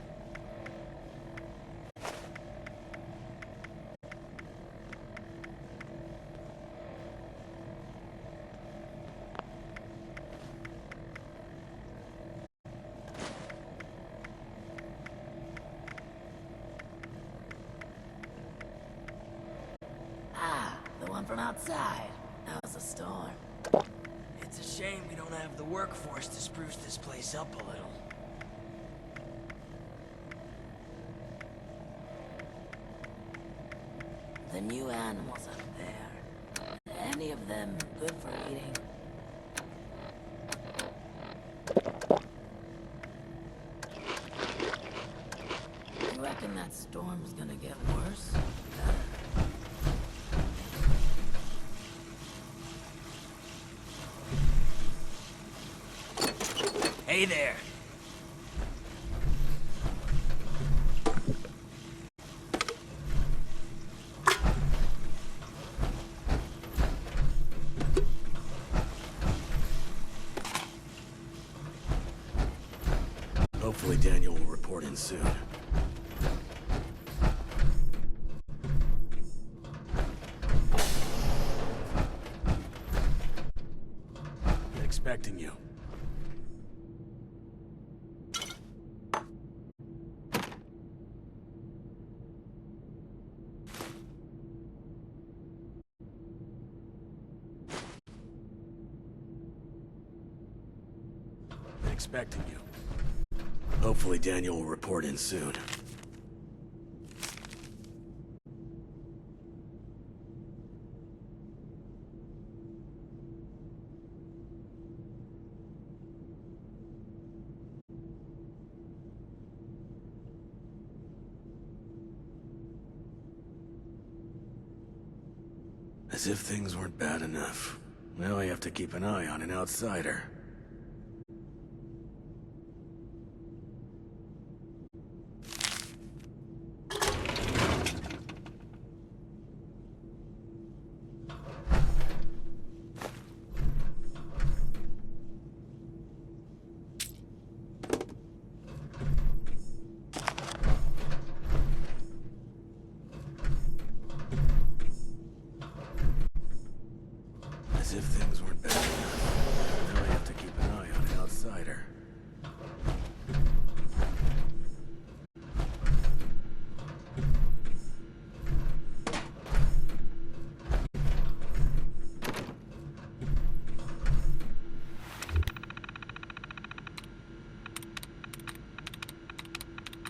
Ah, the one from outside. How's the storm? It's a shame we don't have the workforce to spruce this place up a little. The new animals up there. Any of them good for eating? You reckon that storm's gonna get worse? Hey there! Hopefully Daniel will report in soon. Expecting you. Expecting you. Hopefully Daniel will report in soon. As if things weren't bad enough. Now I have to keep an eye on an outsider. As if things weren't bad enough. Now I have to keep an eye on an outsider.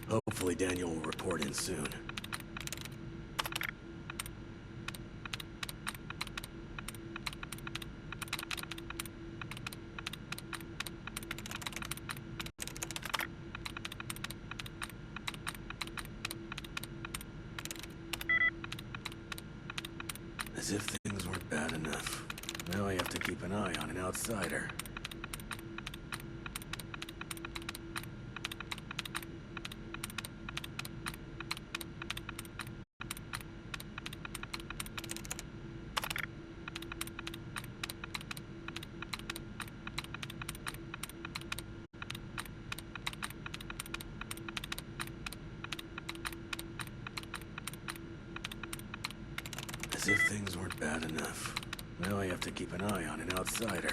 Hopefully Daniel will report in soon. As if things weren't bad enough. Now I have to keep an eye on an outsider. As if things weren't bad enough. Now I have to keep an eye on an outsider.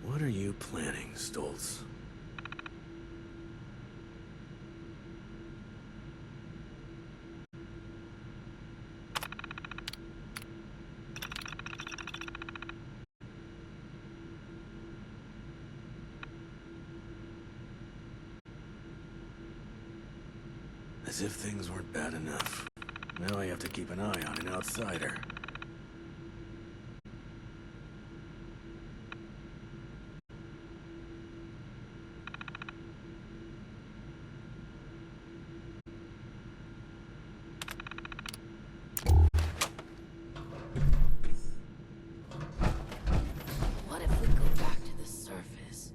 What are you planning, Stoltz? As if things weren't bad enough. Now I have to keep an eye on an outsider. What if we go back to the surface?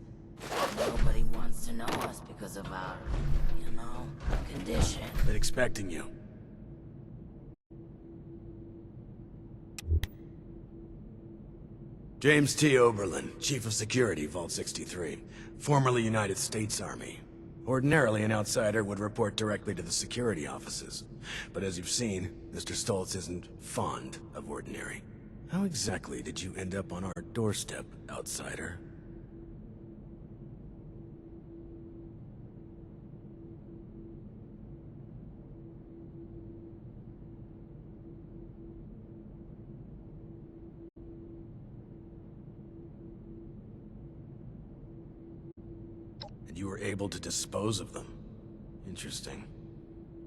Nobody wants to know us because of our, condition. Been expecting you. James T. Oberlin, Chief of Security, Vault 63. Formerly United States Army. Ordinarily, an outsider would report directly to the security offices. But as you've seen, Mr. Stoltz isn't fond of ordinary. How exactly did you end up on our doorstep, outsider? And you were able to dispose of them. Interesting.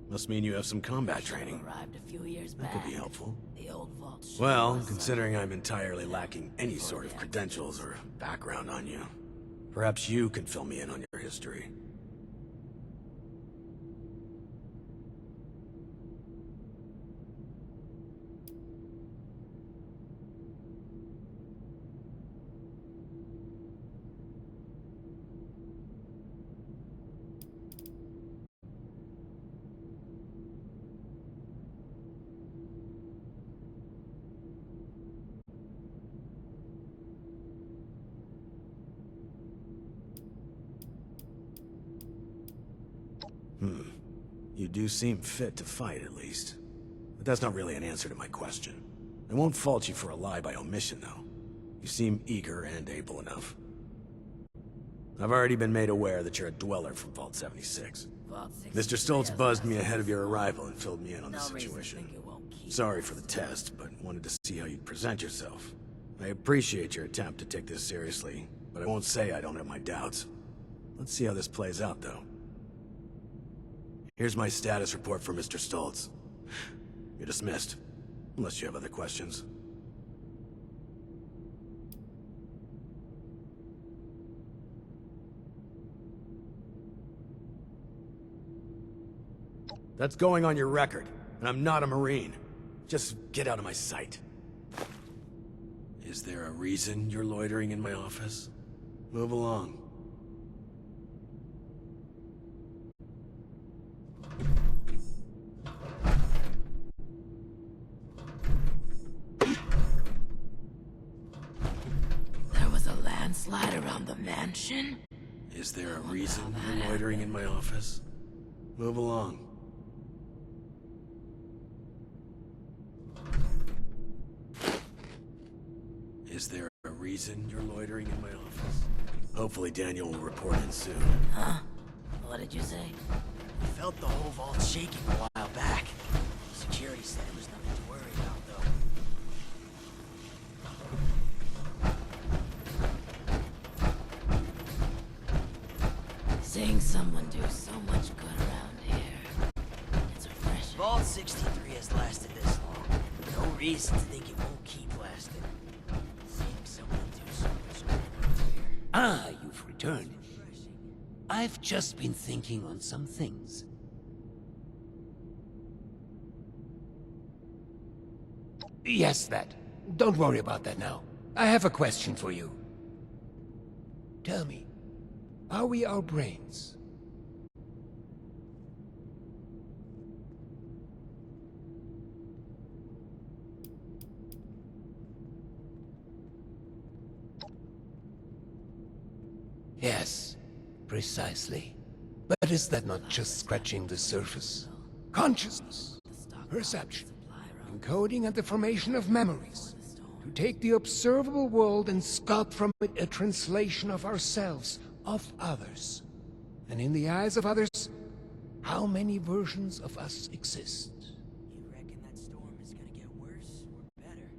Must mean you have some combat training. Arrived a few years That back. could be helpful. The old vault. Well, considering I'm entirely lacking any sort of credentials or background on you, perhaps you can fill me in on your history. You do seem fit to fight, at least. But that's not really an answer to my question. I won't fault you for a lie by omission, though. You seem eager and able enough. I've already been made aware that you're a dweller from Vault 76. Mr. Stoltz buzzed me ahead of your arrival and filled me in on the situation. Sorry for the test, but wanted to see how you'd present yourself. I appreciate your attempt to take this seriously, but I won't say I don't have my doubts. Let's see how this plays out, though. Here's my status report for Mr. Stoltz. You're dismissed, unless you have other questions. That's going on your record, and I'm not a Marine. Just get out of my sight. Is there a reason you're loitering in my office? Move along. There was a landslide around the mansion? Is there a reason you're loitering in my office? Move along. Is there a reason you're loitering in my office? Hopefully Daniel will report in soon. Huh? What did you say? I felt the whole vault shaking a while back. Security said it was nothing to worry about, though. Seeing someone do so much good around here. It's refreshing. Vault 63 has lasted this long. No reason to think it won't keep lasting. Seeing someone do so much good around here. Ah, you've returned. I've just been thinking on some things. Yes, that. Don't worry about that now. I have a question for you. Tell me, are we our brains? Yes, precisely. But is that not just scratching the surface? Consciousness, perception, encoding and the formation of memories. To take the observable world and sculpt from it a translation of ourselves, of others. And in the eyes of others, how many versions of us exist? You reckon that storm is gonna get worse or better?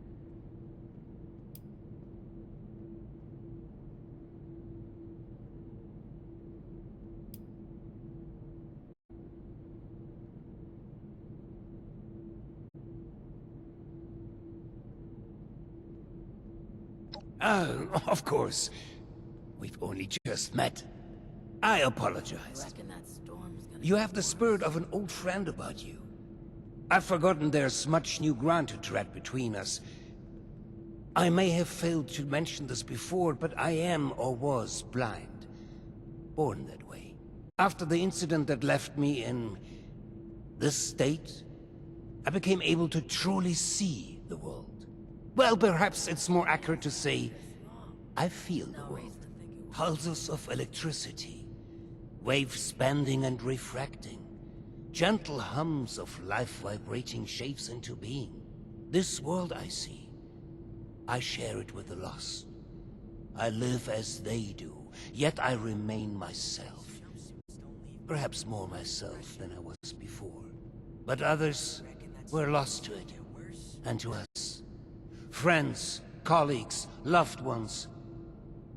Of course. We've only just met. I apologize. Reckon that storm's gonna You have the spirit of an old friend about you. I've forgotten there's much new ground to tread between us. I may have failed to mention this before, but I am or was blind. Born that way. After the incident that left me in this state, I became able to truly see the world. Well, perhaps it's more accurate to say, I feel the world. Pulses of electricity, waves bending and refracting, gentle hums of life vibrating shapes into being. This world I see, I share it with the lost. I live as they do, yet I remain myself. Perhaps more myself than I was before. But others were lost to it, and to us. Friends, colleagues, loved ones.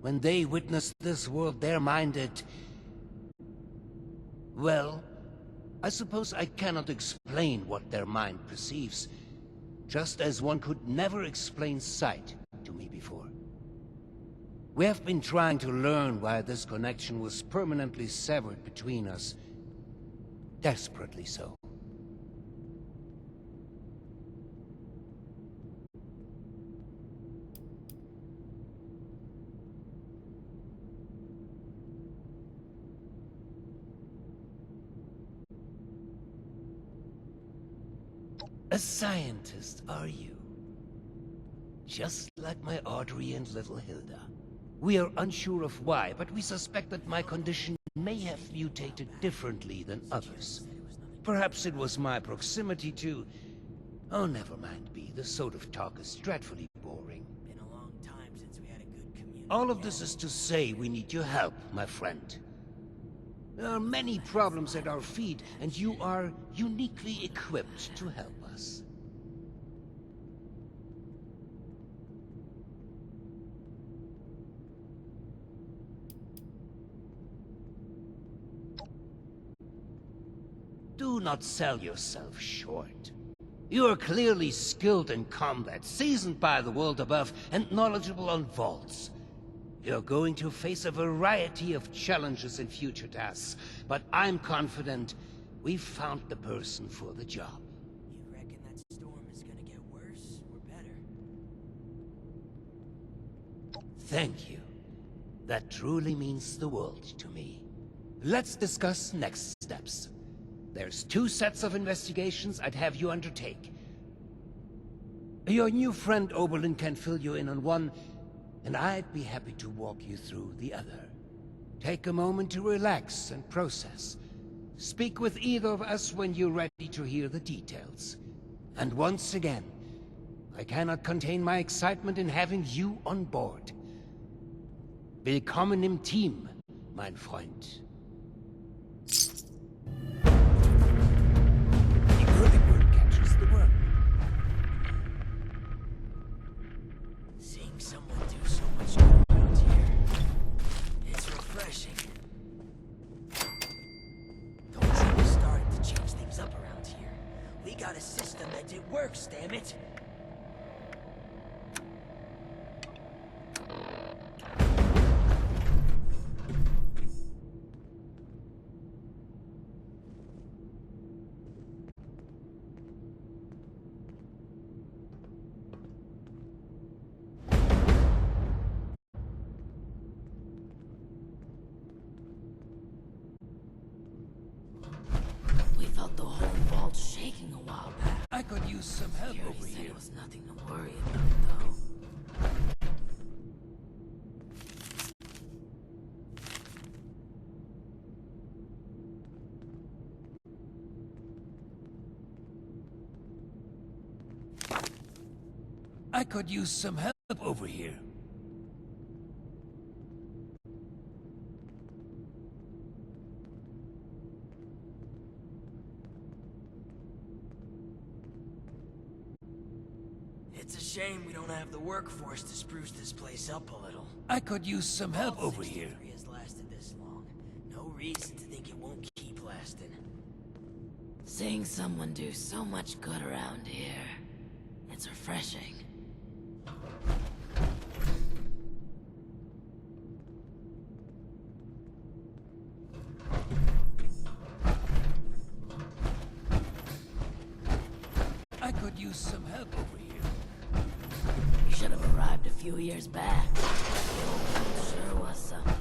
When they witnessed this world, they're minded... Well, I suppose I cannot explain what their mind perceives, just as one could never explain sight to me before. We have been trying to learn why this connection was permanently severed between us. Desperately so. A scientist, are you? Just like my Audrey and little Hilda. We are unsure of why, but we suspect that my condition may have mutated differently than others. Perhaps it was my proximity to... Oh, never mind, B. This sort of talk is dreadfully boring. Been a long time since we had a good community. All of this is to say we need your help, my friend. There are many problems at our feet, and you are uniquely equipped to help us. Do not sell yourself short. You are clearly skilled in combat, seasoned by the world above, and knowledgeable on vaults. You're going to face a variety of challenges in future tasks, but I'm confident we've found the person for the job. You reckon that storm is gonna get worse or better? Thank you. That truly means the world to me. Let's discuss next steps. There's 2 sets of investigations I'd have you undertake. Your new friend Oberlin can fill you in on one, and I'd be happy to walk you through the other. Take a moment to relax and process. Speak with either of us when you're ready to hear the details. And once again, I cannot contain my excitement in having you on board. Willkommen im Team, mein Freund. The early bird catches the worm. Seeing someone do so much good around here, it's refreshing. Don't you be starting to change things up around here. We got a system and it works, damn it. We felt the whole vault shaking a while back. I could use some help Security over said here. it was nothing to worry about, though. I could use some help over here. It's a shame we don't have the workforce to spruce this place up a little. I could use some help over here. 63 has lasted this long. No reason to think it won't keep lasting. Seeing someone do so much good around here, it's refreshing. few years back. Sure was